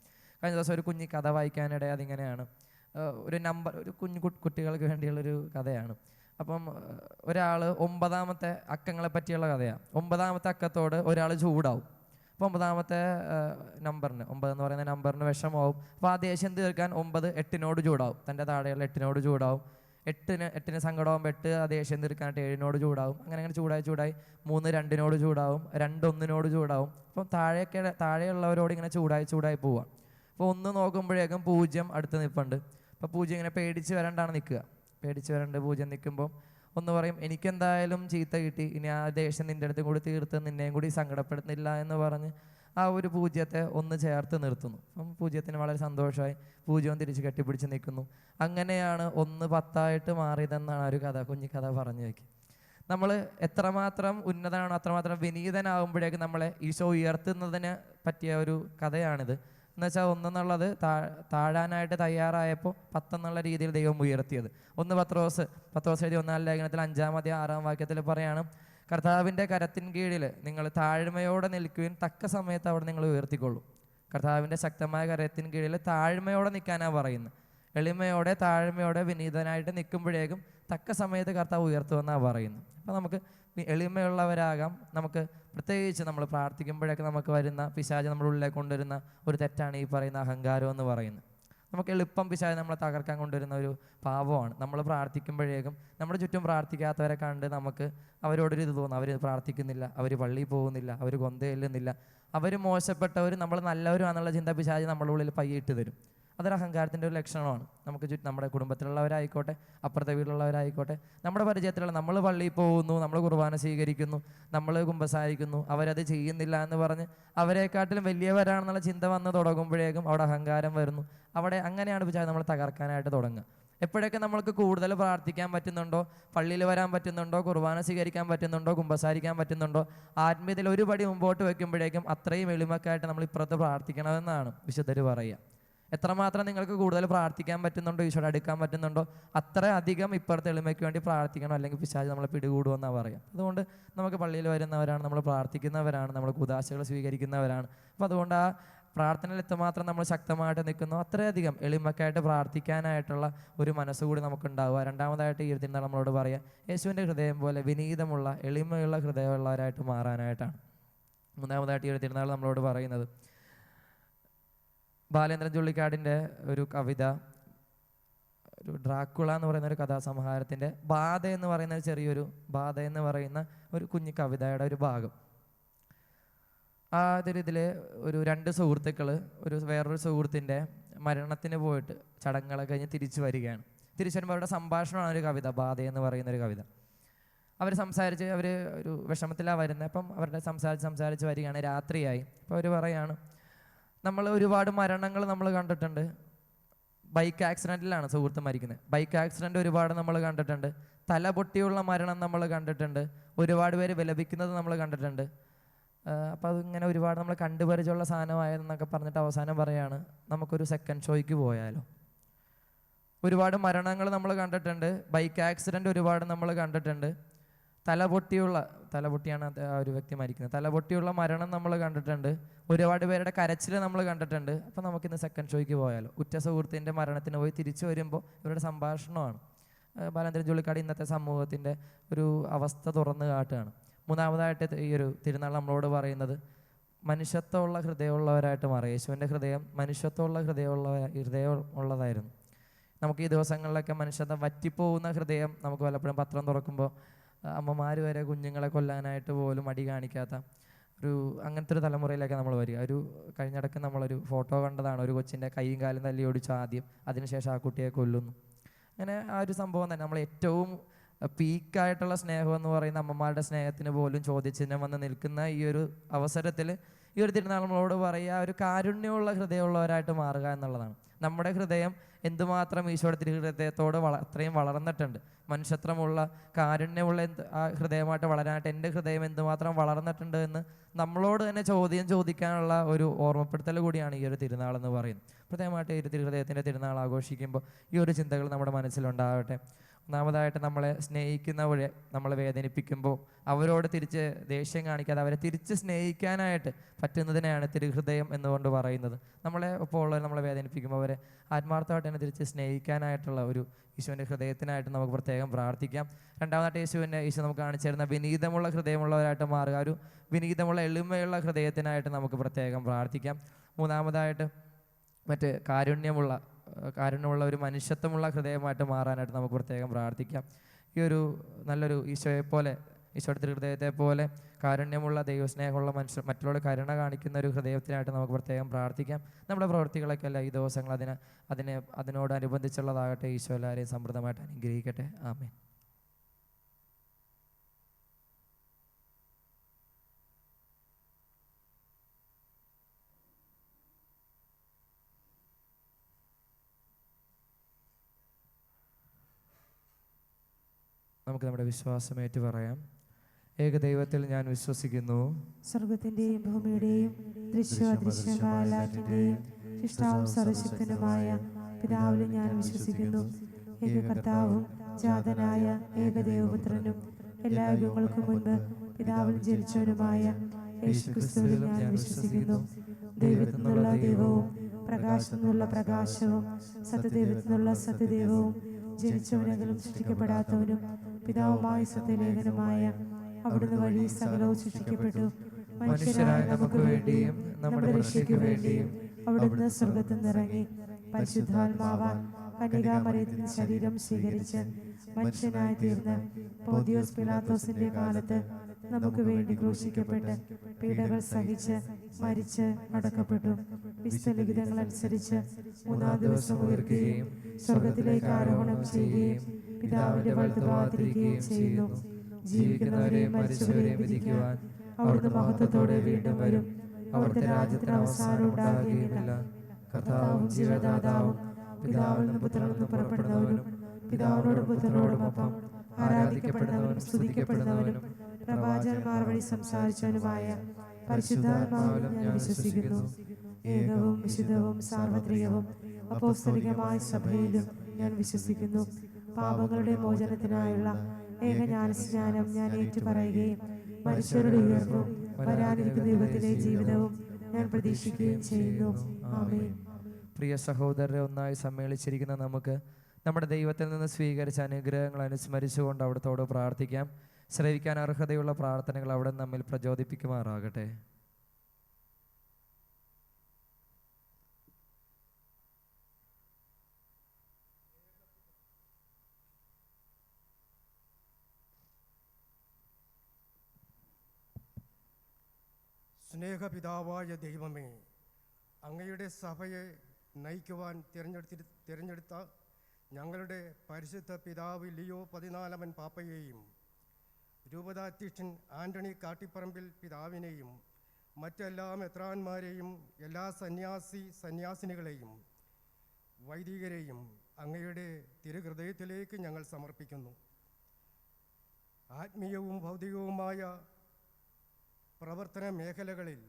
കഴിഞ്ഞ ദിവസം ഒരു കുഞ്ഞി കഥ വായിക്കാനിടയിൽ അതിങ്ങനെയാണ്. ഒരു കുഞ്ഞു കുട്ടികൾക്ക് വേണ്ടിയുള്ളൊരു കഥയാണ്. അപ്പം ഒരാൾ 9ാമത്തെ അക്കങ്ങളെ പറ്റിയുള്ള കഥയാണ്. 9ാമത്തെ അക്കത്തോട് ഒരാൾ ചൂടാവും. അപ്പോൾ 9ാമത്തെ നമ്പറിന് 9 എന്ന് പറയുന്ന നമ്പറിന് വിഷമാവും. അപ്പോൾ ആ ദേഷ്യം തീർക്കാൻ 9 8-നോട് ചൂടാവും. തൻ്റെ താഴെയുള്ള 8-നോട് ചൂടാവും. 8-ന് സങ്കടമാകുമ്പോൾ 8 ആ ദേഷ്യം തീർക്കാനായിട്ട് 7-നോട് ചൂടാവും. അങ്ങനെ ചൂടായി 3 2-നോട് ചൂടാവും. 2 1-നോട് ചൂടാവും. അപ്പം താഴെയുള്ളവരോട് ഇങ്ങനെ ചൂടായി പോവാം. അപ്പോൾ 1 നോക്കുമ്പോഴേക്കും 0 അടുത്ത് നിൽപ്പുണ്ട്. അപ്പോൾ 0 ഇങ്ങനെ പേടിച്ച് വരണ്ടാണ് നിൽക്കുക. പേടിച്ച് വരണ്ട് 0 നിൽക്കുമ്പോൾ 1 പറയും: എനിക്കെന്തായാലും ചീത്ത കിട്ടി, ഇനി ആ ദേഷ്യം നിൻ്റെ അടുത്തും കൂടി തീർത്ത് നിന്നെയും കൂടി സങ്കടപ്പെടുന്നില്ല എന്ന് പറഞ്ഞ് ആ ഒരു 0-ത്തെ 1 ചേർത്ത് നിർത്തുന്നു. അപ്പം 0-ന് വളരെ സന്തോഷമായി 0 തിരിച്ച് കെട്ടിപ്പിടിച്ച് നിൽക്കുന്നു. അങ്ങനെയാണ് 1 10 മാറിയതെന്നാണ് ഒരു കുഞ്ഞി കഥ പറഞ്ഞു വയ്ക്കുക. നമ്മൾ എത്രമാത്രം ഉന്നതനാണോ അത്രമാത്രം വിനീതനാകുമ്പോഴേക്കും നമ്മളെ ഈശോ ഉയർത്തുന്നതിന് പറ്റിയ ഒരു കഥയാണിത്. എന്നുവെച്ചാൽ 1 എന്നുള്ളത് താഴാനായിട്ട് തയ്യാറായപ്പോൾ 10 എന്നുള്ള രീതിയിൽ ദൈവം ഉയർത്തിയത്. പത്രോസ് എഴുതി 1-ാം ലേഖനത്തിൽ 5-ാം അധ്യായം 6-ാം വാക്യത്തിൽ പറയാണ്: കർത്താവിൻ്റെ കരത്തിൻ കീഴിൽ നിങ്ങൾ താഴ്മയോടെ നിൽക്കുകയും തക്ക സമയത്ത് അവിടെ നിങ്ങൾ ഉയർത്തിക്കൊള്ളും. കർത്താവിൻ്റെ ശക്തമായ കരത്തിൻ കീഴിൽ താഴ്മയോടെ നിൽക്കാനാണ് പറയുന്നത്. എളിമയോടെ താഴ്മയോടെ വിനീതനായിട്ട് നിൽക്കുമ്പോഴേക്കും തക്ക സമയത്ത് കർത്താവ് ഉയർത്തുമെന്നാണ് പറയുന്നത്. അപ്പോൾ നമുക്ക് എളിമയുള്ളവരാകാം. നമുക്ക് പ്രത്യേകിച്ച് നമ്മൾ പ്രാർത്ഥിക്കുമ്പോഴൊക്കെ നമുക്ക് വരുന്ന പിശാച് നമ്മുടെ ഉള്ളിലേക്ക് കൊണ്ടുവരുന്ന ഒരു തെറ്റാണ് ഈ പറയുന്ന അഹങ്കാരം എന്ന് പറയുന്നത്. നമുക്ക് എളുപ്പം പിശാച് നമ്മളെ തകർക്കാൻ കൊണ്ടുവരുന്ന ഒരു പാപമാണ്. നമ്മൾ പ്രാർത്ഥിക്കുമ്പോഴേക്കും നമ്മുടെ ചുറ്റും പ്രാർത്ഥിക്കാത്തവരെ കണ്ട് നമുക്ക് അവരോടൊരു ഇത് തോന്നും: അവർ പ്രാർത്ഥിക്കുന്നില്ല, അവർ പള്ളിയിൽ പോകുന്നില്ല, അവർ കൊന്ത ചെല്ലുന്നില്ല, അവർ മോശപ്പെട്ടവർ, നമ്മൾ നല്ലവരുമാണെന്നുള്ള ചിന്ത പിശാച് നമ്മുടെ ഉള്ളിൽ പയ്യിട്ട് തരും. അതൊരു അഹങ്കാരത്തിൻ്റെ ഒരു ലക്ഷണമാണ്. നമുക്ക് നമ്മുടെ കുടുംബത്തിലുള്ളവരായിക്കോട്ടെ, അപ്പുറത്തെ വീട്ടിലുള്ളവരായിക്കോട്ടെ, നമ്മുടെ പരിചയത്തിലുള്ള, നമ്മൾ പള്ളിയിൽ പോകുന്നു, നമ്മൾ കുർബാന സ്വീകരിക്കുന്നു, നമ്മൾ കുമ്പസാരിക്കുന്നു, അവരത് ചെയ്യുന്നില്ല എന്ന് പറഞ്ഞ് അവരെക്കാട്ടിലും വലിയവരാണെന്നുള്ള ചിന്ത വന്ന് തുടങ്ങുമ്പോഴേക്കും അവിടെ അഹങ്കാരം വരുന്നു. അവിടെ അങ്ങനെയാണ് പിശാച് നമ്മൾ തകർക്കാനായിട്ട് തുടങ്ങുക. എപ്പോഴൊക്കെ നമ്മൾക്ക് കൂടുതൽ പ്രാർത്ഥിക്കാൻ പറ്റുന്നുണ്ടോ, പള്ളിയിൽ വരാൻ പറ്റുന്നുണ്ടോ, കുർബാന സ്വീകരിക്കാൻ പറ്റുന്നുണ്ടോ, കുമ്പസാരിക്കാൻ പറ്റുന്നുണ്ടോ, ആത്മീയതയിൽ ഒരു പടി മുമ്പോട്ട് വയ്ക്കുമ്പോഴേക്കും അത്രയും എളിമക്കായിട്ട് നമ്മൾ ഇപ്പുറത്ത് പ്രാർത്ഥിക്കണമെന്നാണ് വിശുദ്ധർ പറയുക. എത്രമാത്രം നിങ്ങൾക്ക് കൂടുതൽ പ്രാർത്ഥിക്കാൻ പറ്റുന്നുണ്ടോ, ഈശോയുടെ അടുക്കാൻ പറ്റുന്നുണ്ടോ, അത്ര അധികം ഇപ്പുറത്തെ എളിമയ്ക്ക് വേണ്ടി പ്രാർത്ഥിക്കണം, അല്ലെങ്കിൽ പിശാച് നമ്മളെ പിടികൂടുമെന്നാണ് പറയുക. അതുകൊണ്ട് നമുക്ക് പള്ളിയിൽ വരുന്നവരാണ്, നമ്മൾ പ്രാർത്ഥിക്കുന്നവരാണ്, നമ്മൾ കുദാശകൾ സ്വീകരിക്കുന്നവരാണ്. അപ്പോൾ അതുകൊണ്ട് ആ പ്രാർത്ഥനയിൽ എത്രമാത്രം നമ്മൾ ശക്തമായിട്ട് നിൽക്കുന്നു അത്രയധികം എളിമക്കായിട്ട് പ്രാർത്ഥിക്കാനായിട്ടുള്ള ഒരു മനസ്സുകൂടി നമുക്കുണ്ടാവുക. രണ്ടാമതായിട്ട് ഈ തിരുനാൾ നമ്മളോട് പറയുക, യേശുവിൻ്റെ ഹൃദയം പോലെ വിനീതമുള്ള എളിമയുള്ള ഹൃദയമുള്ളവരായിട്ട് മാറാനായിട്ടാണ്. മൂന്നാമതായിട്ട് ഈ ഒരു തിരുനാൾ നമ്മളോട് പറയുന്നത് ബാലേന്ദ്രൻ ചുള്ളിക്കാടിൻ്റെ ഒരു കവിത, ഒരു ഡ്രാക്കുള എന്ന് പറയുന്ന ഒരു കഥാസംഹാരത്തിൻ്റെ ബാധ എന്ന് പറയുന്ന ചെറിയൊരു ബാധ എന്ന് പറയുന്ന ഒരു കുഞ്ഞു കവിതയുടെ ഒരു ഭാഗം. ഇതിൽ ഒരു 2 സുഹൃത്തുക്കൾ വേറൊരു സുഹൃത്തിൻ്റെ മരണത്തിന് പോയിട്ട് ചടങ്ങുകളൊക്കെ കഴിഞ്ഞ് തിരിച്ചു വരികയാണ്. തിരിച്ചു വരുമ്പോൾ അവരുടെ സംഭാഷണമാണ് ഒരു കവിത, ബാധ എന്ന് പറയുന്നൊരു കവിത. അവർ സംസാരിച്ച് ഒരു വിഷമത്തിലാണ് വരുന്നത്. അപ്പം അവരുടെ സംസാരിച്ച് വരികയാണ്. രാത്രിയായി. അപ്പോൾ അവർ പറയാണ്, നമ്മൾ ഒരുപാട് മരണങ്ങൾ നമ്മൾ കണ്ടിട്ടുണ്ട്. ബൈക്ക് ആക്സിഡൻറ്റിലാണ് സുഹൃത്ത് മരിക്കുന്നത്. ബൈക്ക് ആക്സിഡൻറ്റ് ഒരുപാട് നമ്മൾ കണ്ടിട്ടുണ്ട്. തല പൊട്ടിയുള്ള മരണം നമ്മൾ കണ്ടിട്ടുണ്ട്. ഒരുപാട് പേര് വിലപിക്കുന്നത് നമ്മൾ കണ്ടിട്ടുണ്ട്. അപ്പോൾ അതിങ്ങനെ ഒരുപാട് നമ്മൾ കണ്ടുപരിചയമുള്ള സാധനമായെന്നൊക്കെ പറഞ്ഞിട്ട് അവസാനം പറയാണ്, നമുക്കൊരു സെക്കൻഡ് ഷോയ്ക്ക് പോയാലോ. ഒരുപാട് മരണങ്ങൾ നമ്മൾ കണ്ടിട്ടുണ്ട്. ബൈക്ക് ആക്സിഡൻറ്റ് ഒരുപാട് നമ്മൾ കണ്ടിട്ടുണ്ട്. തലപൊട്ടിയാണ് ആ ഒരു വ്യക്തി മരിക്കുന്നത്. തലപൊട്ടിയുള്ള മരണം നമ്മൾ കണ്ടിട്ടുണ്ട്. ഒരുപാട് പേരുടെ കരച്ചിൽ നമ്മൾ കണ്ടിട്ടുണ്ട്. അപ്പോൾ നമുക്കിന്ന് സെക്കൻഡ് ഷോയ്ക്ക് പോയാലോ. ഉറ്റ സുഹൃത്തിൻ്റെ മരണത്തിന് പോയി തിരിച്ചു വരുമ്പോൾ ഇവരുടെ സംഭാഷണമാണ്. ബാലേന്ദ്രൻ ചുള്ളിക്കാട് ഇന്നത്തെ സമൂഹത്തിൻ്റെ ഒരു അവസ്ഥ തുറന്നു കാട്ടുകയാണ്. മൂന്നാമതായിട്ട് ഈ ഒരു തിരുനാൾ നമ്മളോട് പറയുന്നത് മനുഷ്യത്വമുള്ള ഹൃദയമുള്ളവരായിട്ട് മാറുക. യേശുവിൻ്റെ ഹൃദയം മനുഷ്യത്വമുള്ള ഹൃദയമുള്ളതായിരുന്നു. നമുക്ക് ഈ ദിവസങ്ങളിലൊക്കെ മനുഷ്യത്വം വറ്റിപ്പോകുന്ന ഹൃദയം നമുക്ക് പലപ്പോഴും പത്രം തുറക്കുമ്പോൾ അമ്മമാർ വരെ കുഞ്ഞുങ്ങളെ കൊല്ലാനായിട്ട് പോലും മടി കാണിക്കാത്ത ഒരു അങ്ങനത്തെ ഒരു തലമുറയിലേക്ക് നമ്മൾ വരിക. കഴിഞ്ഞിടക്ക് നമ്മളൊരു ഫോട്ടോ കണ്ടതാണ്, ഒരു കൊച്ചിൻ്റെ കൈയും കാലും തല്ലി ഓടിച്ചു ആദ്യം, അതിനുശേഷം ആ കുട്ടിയെ കൊല്ലുന്നു. അങ്ങനെ ആ ഒരു സംഭവം തന്നെ നമ്മൾ ഏറ്റവും പീക്കായിട്ടുള്ള സ്നേഹം എന്ന് പറയുന്ന അമ്മമാരുടെ സ്നേഹത്തിന് പോലും ചോദ്യചിഹ്നം വന്ന് നിൽക്കുന്ന ഈ ഒരു അവസരത്തിൽ ഈ ഒരു തിരുനാൾ നമ്മളോട് പറയുക, ഒരു കാരുണ്യമുള്ള ഹൃദയമുള്ളവരായിട്ട് മാറുക എന്നുള്ളതാണ്. നമ്മുടെ ഹൃദയം എന്തുമാത്രം ഈശോയുടെ തിരുഹൃദയത്തോട് അത്രയും വളർന്നിട്ടുണ്ട്, മനുഷ്യത്വമുള്ള കാരുണ്യമുള്ള ആ ഹൃദയമായിട്ട് വളരാനായിട്ട് എൻ്റെ ഹൃദയം എന്തുമാത്രം വളർന്നിട്ടുണ്ട് എന്ന് നമ്മളോട് തന്നെ ചോദിക്കാനുള്ള ഒരു ഓർമ്മപ്പെടുത്തൽ കൂടിയാണ് ഈ ഒരു തിരുനാൾ എന്ന് പറയുന്നത്. പ്രത്യേകമായിട്ട് ഈ ഒരു തിരുഹൃദയത്തിൻ്റെ തിരുനാൾ ആഘോഷിക്കുമ്പോൾ ഈ ഒരു ചിന്തകൾ നമ്മുടെ മനസ്സിലുണ്ടാവട്ടെ. ഒന്നാമതായിട്ട്, നമ്മളെ സ്നേഹിക്കുന്നവരെ നമ്മളെ വേദനിപ്പിക്കുമ്പോൾ അവരോട് തിരിച്ച് ദേഷ്യം കാണിക്കാതെ അവരെ തിരിച്ച് സ്നേഹിക്കാനായിട്ട് പറ്റുന്നതിനെയാണ് തിരുഹൃദയം എന്നുകൊണ്ട് പറയുന്നത്. നമ്മളെ ഒപ്പം ഉള്ളവർ നമ്മളെ വേദനിപ്പിക്കുമ്പോൾ അവരെ ആത്മാർത്ഥമായിട്ട് തന്നെ തിരിച്ച് സ്നേഹിക്കാനായിട്ടുള്ള ഒരു ഈശോൻ്റെ ഹൃദയത്തിനായിട്ട് നമുക്ക് പ്രത്യേകം പ്രാർത്ഥിക്കാം. രണ്ടാമതായിട്ട്, ഈശോ നമുക്ക് കാണിച്ചു തരുന്ന വിനീതമുള്ള ഹൃദയമുള്ളവരായിട്ട് മാറുക, ഒരു വിനീതമുള്ള എളിമയുള്ള ഹൃദയത്തിനായിട്ട് നമുക്ക് പ്രത്യേകം പ്രാർത്ഥിക്കാം. മൂന്നാമതായിട്ട്, കാരുണ്യമുള്ള ഒരു മനുഷ്യത്വമുള്ള ഹൃദയമായിട്ട് മാറാനായിട്ട് നമുക്ക് പ്രത്യേകം പ്രാർത്ഥിക്കാം. ഈ ഒരു നല്ലൊരു ഈശോയുടെ ഹൃദയത്തെ പോലെ കാരുണ്യമുള്ള ദൈവസ്നേഹമുള്ള മറ്റുള്ളവർ കരുണ കാണിക്കുന്ന ഒരു ഹൃദയത്തിനായിട്ട് നമുക്ക് പ്രത്യേകം പ്രാർത്ഥിക്കാം. നമ്മുടെ പ്രവൃത്തികളൊക്കെ അല്ല ഈ ദിവസങ്ങൾ അതിനോടനുബന്ധിച്ചുള്ളതാകട്ടെ. ഈശോ എല്ലാവരെയും സമൃദ്ധമായിട്ട് അനുഗ്രഹിക്കട്ടെ. ആമേൻ. നമുക്ക് നമ്മുടെ വിശ്വാസം ഏറ്റു പറയാം. ഏകദൈവത്തിൽ ഞാൻ വിശ്വസിക്കുന്നു. സ്വർഗത്തിന്റെയും ഭൂമിയുടെയും ദൃശ്യാദൃശ്യമായതിന്റെയും സൃഷ്ടാവും സർവശക്തനുമായ പിതാവിൽ ഞാൻ വിശ്വസിക്കുന്നു. ഏകകർത്താവും ജാതനായ ഏകദൈവപുത്രനും എല്ലാ യുഗങ്ങൾക്കും മുൻപ് പിതാവിൽ ജനിച്ചവനുമായ യേശുക്രിസ്തുവിൽ ഞാൻ വിശ്വസിക്കുന്നു. ദൈവത്തിൽ നിന്നുള്ള ദൈവവും പ്രകാശത്തിൽ നിന്നുള്ള പ്രകാശവും സത്യദൈവത്തിൽ നിന്നുള്ള സത്യദൈവവും ജനിച്ചവനെങ്കിലും സൃഷ്ടിക്കപ്പെടാത്തവനും പിതാവുമായ സത്യലേഖനുമായ അവിടുന്ന് വഴി സകലവും സൃഷ്ടിക്കപ്പെട്ടു. മനുഷ്യരായ നമുക്ക് വേണ്ടിയും നമ്മുടെ രക്ഷയ്ക്ക് വേണ്ടിയും അവിടുന്ന് സ്വർഗത്തിൽ നിന്നിറങ്ങി പരിശുദ്ധാത്മാവാൻ കന്യകാമറിയത്തിൽ ശരീരം സ്വീകരിച്ച് മനുഷ്യനായി തീർന്ന് പോന്തിയോസ് പിലാത്തോസിന്റെ കാലത്ത് നമുക്ക് വേണ്ടി ക്രൂശിക്കപ്പെട്ട് പീഡകൾ സഹിച്ച് മരിച്ച് അടക്കപ്പെട്ടു. വിശുദ്ധലിഖിതങ്ങൾ അനുസരിച്ച് മൂന്നാം ദിവസം ഉയർക്കുകയും സ്വർഗത്തിലേക്ക് ആരോഹണം ചെയ്യുകയും പിതാവിന്റെ വലതുഭാഗത്തിരിക്കുകയും ചെയ്യുന്നു. ജീവിക്കുന്നവരെയും മരിച്ചവരെയും വിധിക്കുവാൻ അവിടുന്ന് മഹത്വത്തോടെ വീണ്ടും വരും. അവിടുത്തെ രാജ്യത്തിന് അവസാനം ഉണ്ടാകുകയുമില്ല. കർത്താവും ജീവദാതാവും പിതാവിൽ നിന്ന് പുത്രനിൽ നിന്ന് പുറപ്പെടുന്നവനും പിതാവിനോടും പുത്രനോടും ഒപ്പം ആരാധിക്കപ്പെടുന്നവനും സ്തുതിക്കപ്പെടുന്നവനും പ്രവാചകന്മാർ വഴി സംസാരിച്ചവനുമായ പരിശുദ്ധാത്മാവിലും ഞാൻ വിശ്വസിക്കുന്നു. ഏകവും വിശുദ്ധവും സാർവത്രികവും അപ്പോസ്തലികമായ സഭയിലും ഞാൻ വിശ്വസിക്കുന്നു. പാപങ്ങളുടെ മോചനത്തിനായുള്ള ഏകജ്ഞാനസ്നാനം ഞാൻ ഏറ്റുപറയുകയും മനുഷ്യരുടെ ഉയർപ്പും വരാനിരിക്കുന്ന യുഗത്തിലെ ജീവിതവും ഞാൻ പ്രതീക്ഷിക്കുകയും ചെയ്യുന്നു. ആമേൻ. പ്രിയ സഹോദരരെ, ഒന്നായി സമ്മേളിച്ചിരിക്കുന്ന നമുക്ക് നമ്മുടെ ദൈവത്തിൽ നിന്ന് സ്വീകരിച്ച അനുഗ്രഹങ്ങൾ അനുസ്മരിച്ചുകൊണ്ട് അവിടത്തോട് പ്രാർത്ഥിക്കാം. ശ്രവിക്കാൻ അർഹതയുള്ള പ്രാർത്ഥനകൾ അവിടെ നമ്മിൽ പ്രചോദിപ്പിക്കുമാറാകട്ടെ. സ്നേഹപിതാവായ ദൈവമേ, അങ്ങയുടെ സഭയെ നയിക്കുവാൻ തിരഞ്ഞെടുത്ത ഞങ്ങളുടെ പരിശുദ്ധ പിതാവ് ലിയോ 14 പാപ്പയെയും രൂപതാധ്യക്ഷൻ ആന്റണി കാട്ടിപ്പറമ്പിൽ പിതാവിനെയും മറ്റെല്ലാ മെത്രാന്മാരെയും എല്ലാ സന്യാസിനികളെയും വൈദികരെയും അങ്ങയുടെ തിരുഹൃദയത്തിലേക്ക് ഞങ്ങൾ സമർപ്പിക്കുന്നു. ആത്മീയവും ഭൗതികവുമായ പ്രവർത്തന മേഖലകളിൽ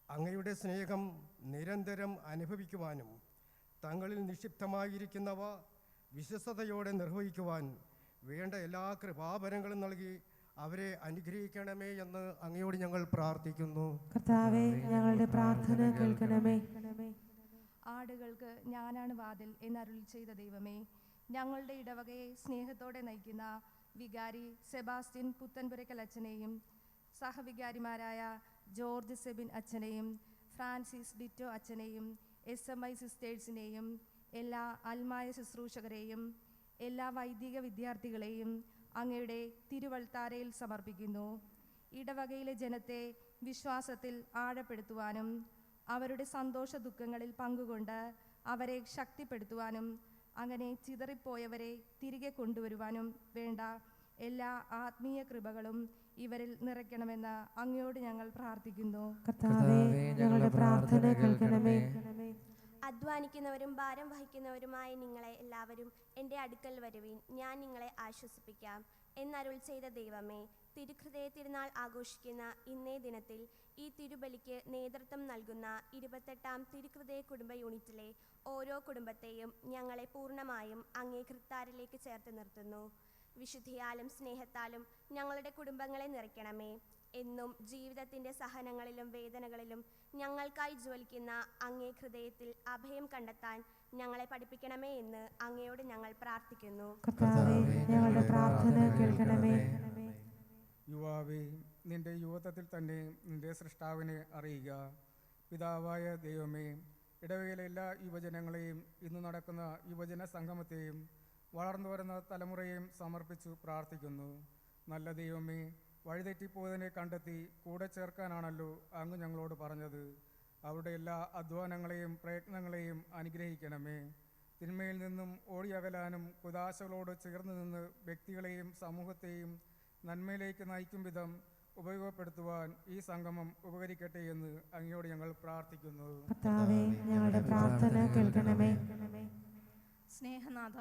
അങ്ങയുടെ സ്നേഹം നിരന്തരം അനുഭവിക്കുവാനും തങ്ങളിൽ നിക്ഷിപ്തമായിരിക്കുന്നവ വിശ്വസ്തയോടെ നിർവഹിക്കുവാൻ വേണ്ട എല്ലാ കൃപാവരങ്ങളും നൽകി അവരെ അനുഗ്രഹിക്കണമേ എന്ന് അങ്ങയോട് ഞങ്ങൾ പ്രാർത്ഥിക്കുന്നു. കർത്താവേ, ഞങ്ങളുടെ പ്രാർത്ഥന കേൾക്കണമേ. ആടുകൾക്ക് ഞാനാണ് വാതിൽ എന്നരുളി ചെയ്ത ദൈവമേ, ഞങ്ങളുടെ ഇടവകയെ സ്നേഹത്തോടെ നയിക്കുന്ന വികാരി സെബാസ്റ്റ്യൻ പുത്തൻപുരക്കൽ അച്ഛനെയും സഹവികാരിമാരായ ജോർജ് സെബിൻ അച്ഛനെയും ഫ്രാൻസിസ് ഡിറ്റോ അച്ഛനെയും SMI സിസ്റ്റേഴ്സിനെയും എല്ലാ അൽമായ ശുശ്രൂഷകരെയും എല്ലാ വൈദിക വിദ്യാർത്ഥികളെയും അങ്ങയുടെ തിരുവൾത്താരയിൽ സമർപ്പിക്കുന്നു. ഇടവകയിലെ ജനത്തെ വിശ്വാസത്തിൽ ആഴപ്പെടുത്തുവാനും അവരുടെ സന്തോഷ ദുഃഖങ്ങളിൽ പങ്കുകൊണ്ട് അവരെ ശക്തിപ്പെടുത്തുവാനും അങ്ങനെ ചിതറിപ്പോയവരെ തിരികെ കൊണ്ടുവരുവാനും വേണ്ട എല്ലാ ആത്മീയ കൃപകളും ഇവരിൽ നിറയ്ക്കണമെന്ന് അങ്ങയോട് ഞങ്ങൾ പ്രാർത്ഥിക്കുന്നു. കർത്താവേ, ഞങ്ങളുടെ പ്രാർത്ഥന കേൾക്കണമേ. അധ്വാനിക്കുന്നവരും ഭാരം വഹിക്കുന്നവരുമായ നിങ്ങളെ എല്ലാവരും എൻ്റെ അടുക്കൽ വരുവിൻ, ഞാൻ നിങ്ങളെ ആശ്വസിപ്പിക്കാം എന്നരുൾ ചെയ്ത ദൈവമേ, തിരുഹൃദയ ആഘോഷിക്കുന്ന ഇന്നേ ദിനത്തിൽ ഈ തിരുബലിക്ക് നേതൃത്വം നൽകുന്ന 28-ാം തിരുഹൃദയ കുടുംബ യൂണിറ്റിലെ ഓരോ കുടുംബത്തെയും ഞങ്ങളെ പൂർണ്ണമായും അങ്ങേ കൃത്താരിലേക്ക് ചേർത്ത് നിർത്തുന്നു. വിശുദ്ധിയാലും സ്നേഹത്താലും ഞങ്ങളുടെ കുടുംബങ്ങളെ നിറയ്ക്കണമേ. എന്നും ജീവിതത്തിൻ്റെ സഹനങ്ങളിലും വേദനകളിലും ഞങ്ങൾക്കായി ജ്വലിക്കുന്ന അങ്ങേ ഹൃദയത്തിൽ അഭയം കണ്ടെത്താൻ ഞങ്ങളെ പഠിപ്പിക്കണമേ എന്ന് അങ്ങയോട് ഞങ്ങൾ പ്രാർത്ഥിക്കുന്നു. കർത്താവേ, ഞങ്ങളുടെ പ്രാർത്ഥന കേൾക്കണമേ. യുവാവേ, നിന്റെ യുവത്വത്തിൽ തന്നെ നിന്റെ സൃഷ്ടാവിനെ അറിയുക. പിതാവായ ദൈവമേ, ഇടവകയിലെ എല്ലാ യുവജനങ്ങളെയും ഇന്ന് നടക്കുന്ന യുവജന സംഗമത്തെയും വളർന്നു വരുന്ന തലമുറയെയും സമർപ്പിച്ചു പ്രാർത്ഥിക്കുന്നു. നല്ല ദൈവമേ, വഴിതെറ്റിപ്പോയതിനെ കണ്ടെത്തി കൂടെ ചേർക്കാനാണല്ലോ അങ്ങ് ഞങ്ങളോട് പറഞ്ഞത്. അവരുടെ എല്ലാ അധ്വാനങ്ങളെയും പ്രയത്നങ്ങളെയും അനുഗ്രഹിക്കണമേ. തിന്മയിൽ നിന്നും ഓടിയകലാനും കുദാശകളോട് ചേർന്ന് നിന്ന് വ്യക്തികളെയും സമൂഹത്തെയും നന്മയിലേക്ക് നയിക്കും വിധം ഉപയോഗപ്പെടുത്തുവാൻ ഈ സംഗമം ഉപകരിക്കട്ടെ എന്ന് അങ്ങയോട് ഞങ്ങൾ പ്രാർത്ഥിക്കുന്നു. കർത്താവേ, ഞങ്ങളുടെ പ്രാർത്ഥന കേൾക്കണമേ. സ്നേഹനാഥ,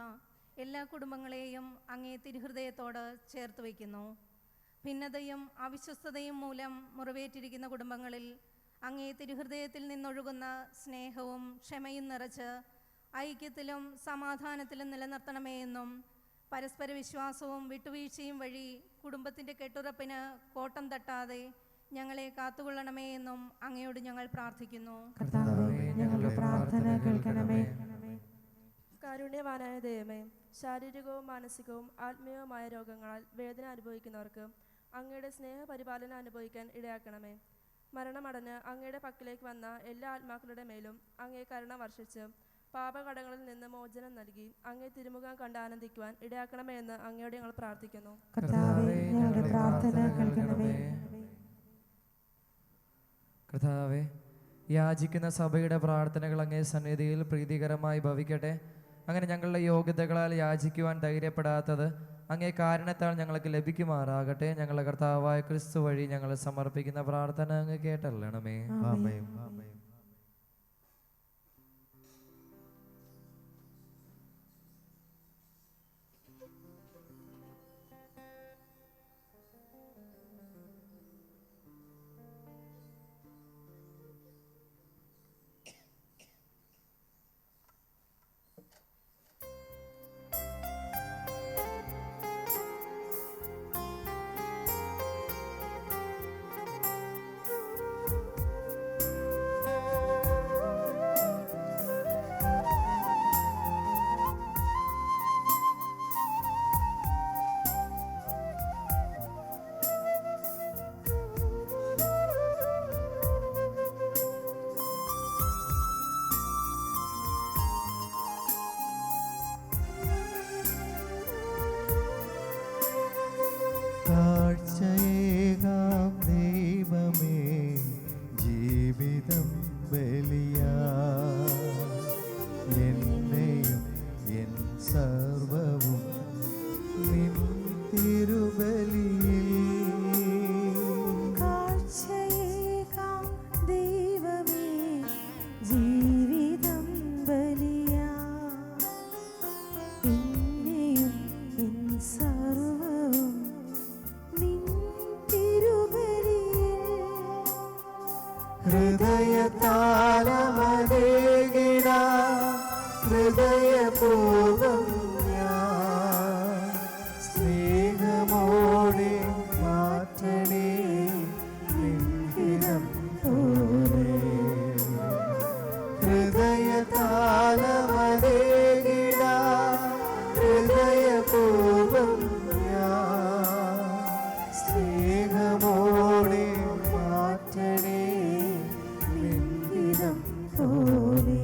എല്ലാ കുടുംബങ്ങളെയും അങ്ങേ തിരുഹൃദയത്തോട് ചേർത്ത് വയ്ക്കുന്നു. ഭിന്നതയും അവിശ്വസ്തതയും മൂലം മുറിവേറ്റിരിക്കുന്ന കുടുംബങ്ങളിൽ അങ്ങേ തിരുഹൃദയത്തിൽ നിന്നൊഴുകുന്ന സ്നേഹവും ക്ഷമയും നിറച്ച് ഐക്യത്തിലും സമാധാനത്തിലും നിലനിർത്തണമേ എന്നും പരസ്പര വിശ്വാസവും വിട്ടുവീഴ്ചയും വഴി കുടുംബത്തിൻ്റെ കെട്ടുറപ്പിന് കോട്ടം തട്ടാതെ ഞങ്ങളെ കാത്തുകൊള്ളണമേ എന്നും അങ്ങയോട് ഞങ്ങൾ പ്രാർത്ഥിക്കുന്നു. കർത്താവേ, ഞങ്ങളുടെ പ്രാർത്ഥന കേൾക്കണമേ. കാരുണ്യവാനായ ദൈവമേ, ശാരീരികവും മാനസികവും ആത്മീയവുമായ രോഗങ്ങളാൽ വേദന അനുഭവിക്കുന്നവർക്ക് അങ്ങയുടെ സ്നേഹപരിപാലനം അനുഭവിക്കാൻ ഇടയാക്കണമേ. മരണമടഞ്ഞ് അങ്ങയുടെ പക്കലേക്ക് വന്ന എല്ലാ ആത്മാക്കളുടെ മേലും അങ്ങേ കരുണ വർഷിച്ച് പാപകടങ്ങളിൽ നിന്ന് മോചനം നൽകി അങ്ങേ തിരുമുഖം കണ്ട് ആനന്ദിക്കുവാൻ ഇടയാക്കണമേ എന്ന് അങ്ങയോട് ഞങ്ങൾ പ്രാർത്ഥിക്കുന്നു. കർത്താവേ, ഞങ്ങളുടെ പ്രാർത്ഥന കേൾക്കണമേ. കർത്താവേ, യാചിക്കുന്ന സഭയുടെ പ്രാർത്ഥനകൾ അങ്ങേ സന്നിധിയിൽ പ്രീതികരമായി ഭവിക്കട്ടെ. അങ്ങനെ ഞങ്ങളുടെ യോഗ്യതകളാൽ യാചിക്കുവാൻ ധൈര്യപ്പെടാത്തത് അങ്ങേ കാരണത്താൽ ഞങ്ങൾക്ക് ലഭിക്കുമാറാകട്ടെ. ഞങ്ങളുടെ കർത്താവായ ക്രിസ്തു വഴി ഞങ്ങൾ സമർപ്പിക്കുന്ന പ്രാർത്ഥന അങ്ങ് കേട്ടല്ലണമേ. ആമേൻ. കാഴ്ചയേകാം ദൈവമേ, ജീവിതം ബലിയാ, എന്നെയും എൻ സർവവും നിൻ തിരുബലിയിൽ. കാഴ്ചയേകാം ദൈവമേ, ജീവിതം ബലിയാ, എന്നെയും എൻ സർവ്വവും നിൻ തിരുബലിയിൽ. ഹൃദയതാളമതേകിടാ, ഹൃദയപൂർവം ഞാൻ സ്നേഹമോടെ മാറ്റണേ നിൻഹിതം പോലെ. ഹൃദയതാളമതേകിടാ, ഹൃദയപൂർവം ഞാൻ സ്നേഹമോടെ മാറ്റണേ നിൻഹിതം പോലെ.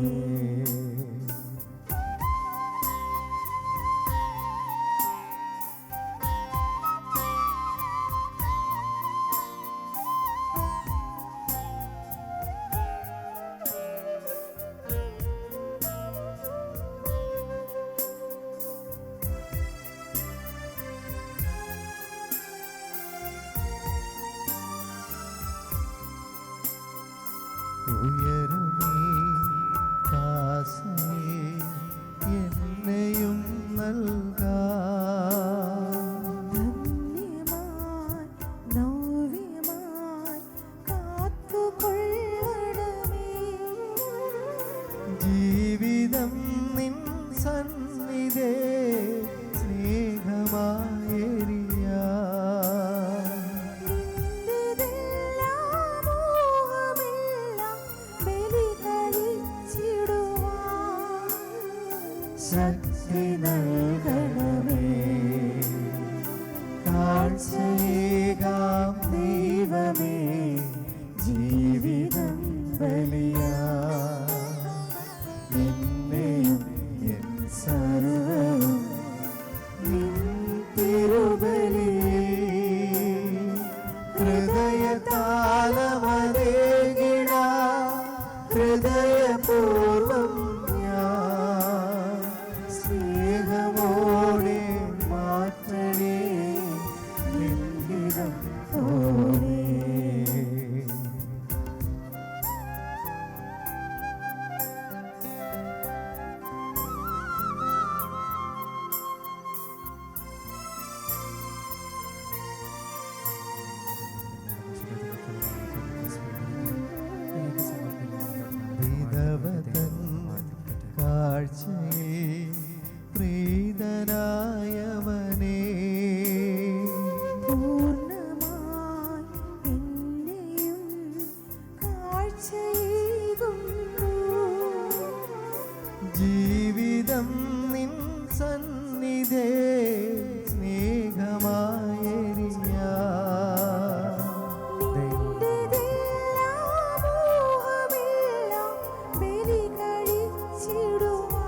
ശക്തി നൽകണമേ. കാഴ്ചയേകാം ദൈവമേ ജീവിതം ബലിയാ. എന്നെയും എൻ സർവ്വവും നിൻ തിരുബലിയേ. ഹൃദയതാളമതേകിടാം ഹൃദയപൂർവം ഞാൻ. സ്നേഹമോടെ മാറ്റണേ നിൻഹിതം പോലെ. വിധവതൻ കാഴ്ചയിൽ പ്രീതനായവനേ. പൂർണ്ണമായി എന്നെയും കാഴ്ചയേകുന്നു. ജീവിതം നിൻ സന്നിധേ സ്നേഹമായെരിയാ. നിന്റെതെല്ലാം മോഹമെല്ലാം ബലി കഴിച്ചിടുവാൻ.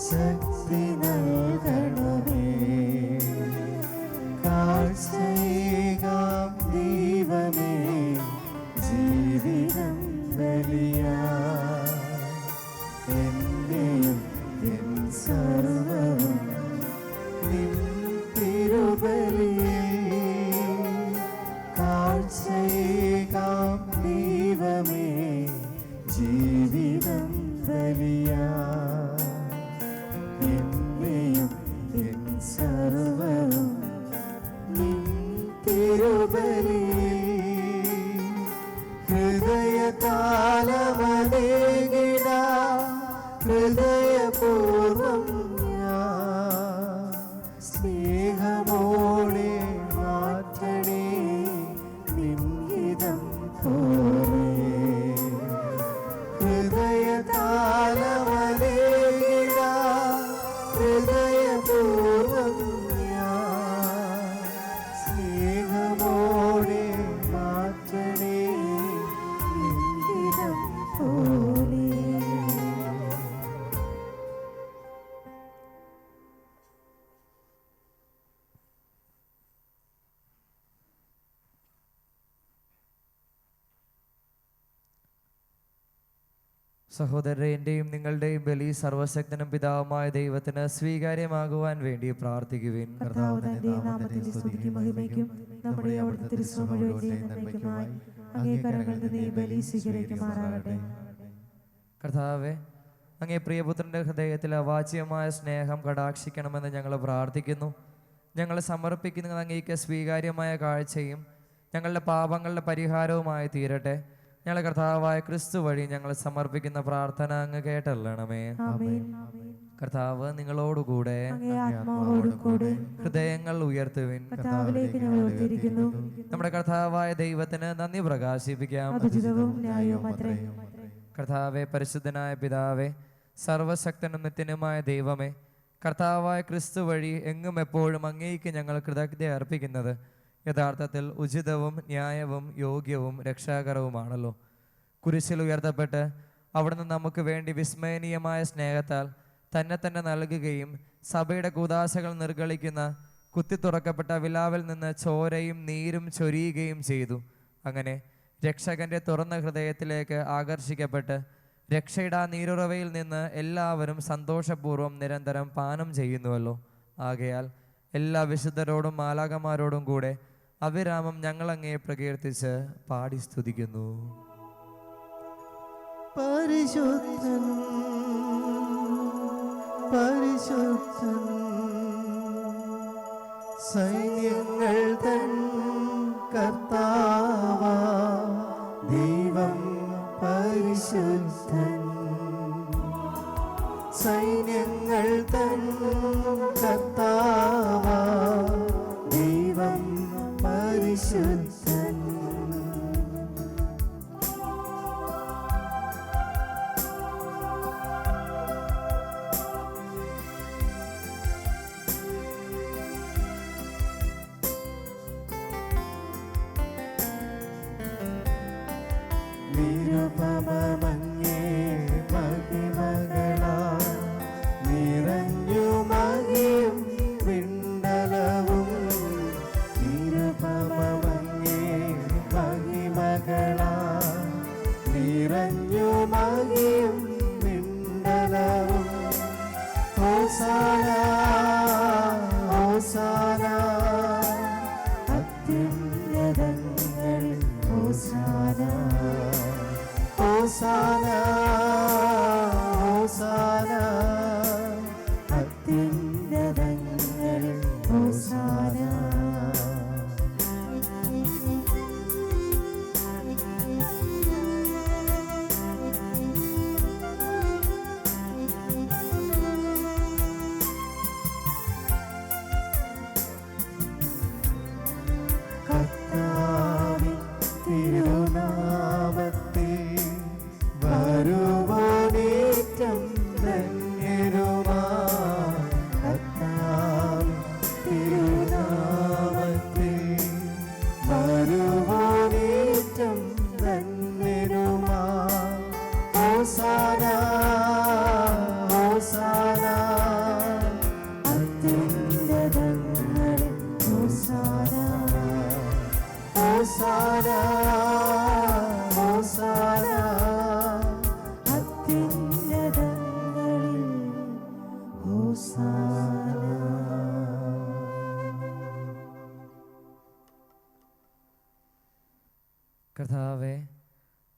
ശക്തി നൽകണമേ. കാഴ്ചയേകാം ദൈവമേ ജീവിതം ബലിയാ. എന്നെയും എൻ സർവ്വവും നിൻ തിരുബലിയേ. കാഴ്ചയേകാം ദൈവമേ ജീവിതം ബലിയാ. എന്നെയും എൻ സർവ്വവും നിൻ തിരുബലിയേ. ഹൃദയതാളമതേകിടാം ഹൃദയപൂർവം ഞാൻ. സ്നേഹമോടെ മാറ്റണേ നിൻഹിതം പോലെ. ഹൃദയതാളമതേകിടാം ഹൃദയപൂർവം ഞാൻ. സ്നേഹമോടെ മാറ്റണേ നിൻഹിതം പോലെ. സഹോദരരെ, എൻ്റെയും നിങ്ങളുടെയും ബലി സർവശക്തനും പിതാവുമായ ദൈവത്തിന് സ്വീകാര്യമാകുവാൻ വേണ്ടി പ്രാർത്ഥിക്കുവിൻ. കർത്താവ് തന്റെ നാമത്തിന്റെ സ്തുതിക്കും മഹിമയ്ക്കും നമ്മുടെ അവിടുത്തെ തിരുസഭ മുഴുവന്റെയും നന്മയ്ക്കുമായി അങ്ങേ കരങ്ങളിൽ നിന്ന് ഈ ബലി സ്വീകരിക്കുമാറാകട്ടെ. കർത്താവെ, അങ്ങേ പ്രിയപുത്രൻ്റെ ഹൃദയത്തിൽ അവാച്യമായ സ്നേഹം കടാക്ഷിക്കണമെന്ന് ഞങ്ങൾ പ്രാർത്ഥിക്കുന്നു. ഞങ്ങൾ സമർപ്പിക്കുന്നത് അങ്ങേക്ക് സ്വീകാര്യമായ കാഴ്ചയും ഞങ്ങളുടെ പാപങ്ങളുടെ പരിഹാരവുമായി തീരട്ടെ. ഞങ്ങളുടെ കർത്താവായ ക്രിസ്തു വഴി ഞങ്ങൾ സമർപ്പിക്കുന്ന പ്രാർത്ഥന അങ്ങ് കേട്ടല്ലണമേ. കർത്താവ് നിങ്ങളോടുകൂടെ. ഹൃദയങ്ങൾ ഉയർത്തുവിൻ. നമ്മുടെ കർത്താവായ ദൈവത്തിന് നന്ദി പ്രകാശിപ്പിക്കാം. കർത്താവെ, പരിശുദ്ധനായ പിതാവേ, സർവശക്തനും നിത്യനുമായ ദൈവമേ, കർത്താവായ ക്രിസ്തു വഴി എങ്ങും എപ്പോഴും അങ്ങേക്ക് ഞങ്ങൾ കൃതജ്ഞത അർപ്പിക്കുന്നത് യഥാർത്ഥത്തിൽ ഉചിതവും ന്യായവും യോഗ്യവും രക്ഷാകരവുമാണല്ലോ. കുരിശിൽ ഉയർത്തപ്പെട്ട് അവിടുന്ന് നമുക്ക് വേണ്ടി വിസ്മയനീയമായ സ്നേഹത്താൽ തന്നെ തന്നെ നൽകുകയും സഭയുടെ കൂദാശകൾ നിർഗളിക്കുന്ന കുത്തിത്തുറക്കപ്പെട്ട വിലാവിൽ നിന്ന് ചോരയും നീരും ചൊരിയുകയും ചെയ്തു. അങ്ങനെ രക്ഷകന്റെ തുറന്ന ഹൃദയത്തിലേക്ക് ആകർഷിക്കപ്പെട്ട് രക്ഷയുടെ നീരുറവയിൽ നിന്ന് എല്ലാവരും സന്തോഷപൂർവ്വം നിരന്തരം പാനം ചെയ്യുന്നുവല്ലോ. ആകയാൽ എല്ലാ വിശുദ്ധരോടും മാലാഖമാരോടും കൂടെ അവിരാമം ഞങ്ങൾ അങ്ങയെ പ്രകീർത്തിച്ച് പാടി സ്തുതിക്കുന്നു. പരിശുദ്ധൻ പരിശുദ്ധൻ സൈന്യങ്ങൾ തൻ കർത്താവാ ദൈവം പരിശുദ്ധൻ. സൈന്യങ്ങൾ തൻ കർത്താവാ ദൈവം പരിശുദ്ധൻ. നിരുപമമങ്ങേ മഹിമകളാ നിറഞ്ഞു മഹിയും വിണ്ടലവും നിരുപമമങ്ങേ മഹിമകളാ നിറഞ്ഞു മഹിയും വിണ്ടലവും ഹോസാന ഹോസാന അത്യുന്നതങ്ങളിൽ ഹോസാന ഹോസാന ഹോസാന അത്യുന്നതങ്ങളിൽ ഹോസാന കർത്താവിൻ തിരുനാമത്തിൽ വരുവാനേറ്റം ധന്യരുമാ കർത്താവിൻ തിരുനാമത്തിൽ വരുവാനേറ്റം ധന്യരുമാ ഹോസാന ഹോസാന അത്യുന്നതങ്ങളിൽ ഹോസാന ഹോസാന ഹോസാന അത്യുന്നതങ്ങളിൽ ഹോസാന. കർത്താവേ,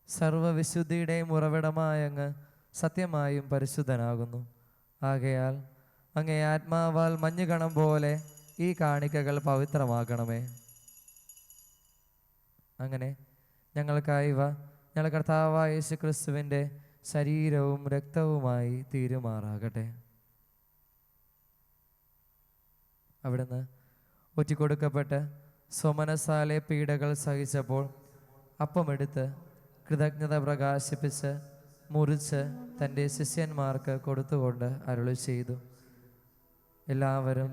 സർവവിശുദ്ധിയുടെയും ഉറവിടമായ അങ്ങ് സത്യമായും പരിശുദ്ധനാകുന്നു. ആകയാൽ അങ്ങേ ആത്മാവാൽ മഞ്ഞുകണം പോലെ ഈ കാണിക്കകൾ പവിത്രമാക്കണമേ. അങ്ങനെ ഞങ്ങൾക്കായി ഞങ്ങൾ കർത്താവായ യേശു ക്രിസ്തുവിൻ്റെ ശരീരവും രക്തവുമായി തീരുമാറാകട്ടെ. അവിടുന്ന് ഒറ്റിക്കൊടുക്കപ്പെട്ട് സ്വമനസാലെ പീഡകൾ സഹിച്ചപ്പോൾ അപ്പമെടുത്ത് കൃതജ്ഞത പ്രകാശിപ്പിച്ച് മുറിച്ച് തൻ്റെ ശിഷ്യന്മാർക്ക് കൊടുത്തുകൊണ്ട് അരുളി ചെയ്തു, എല്ലാവരും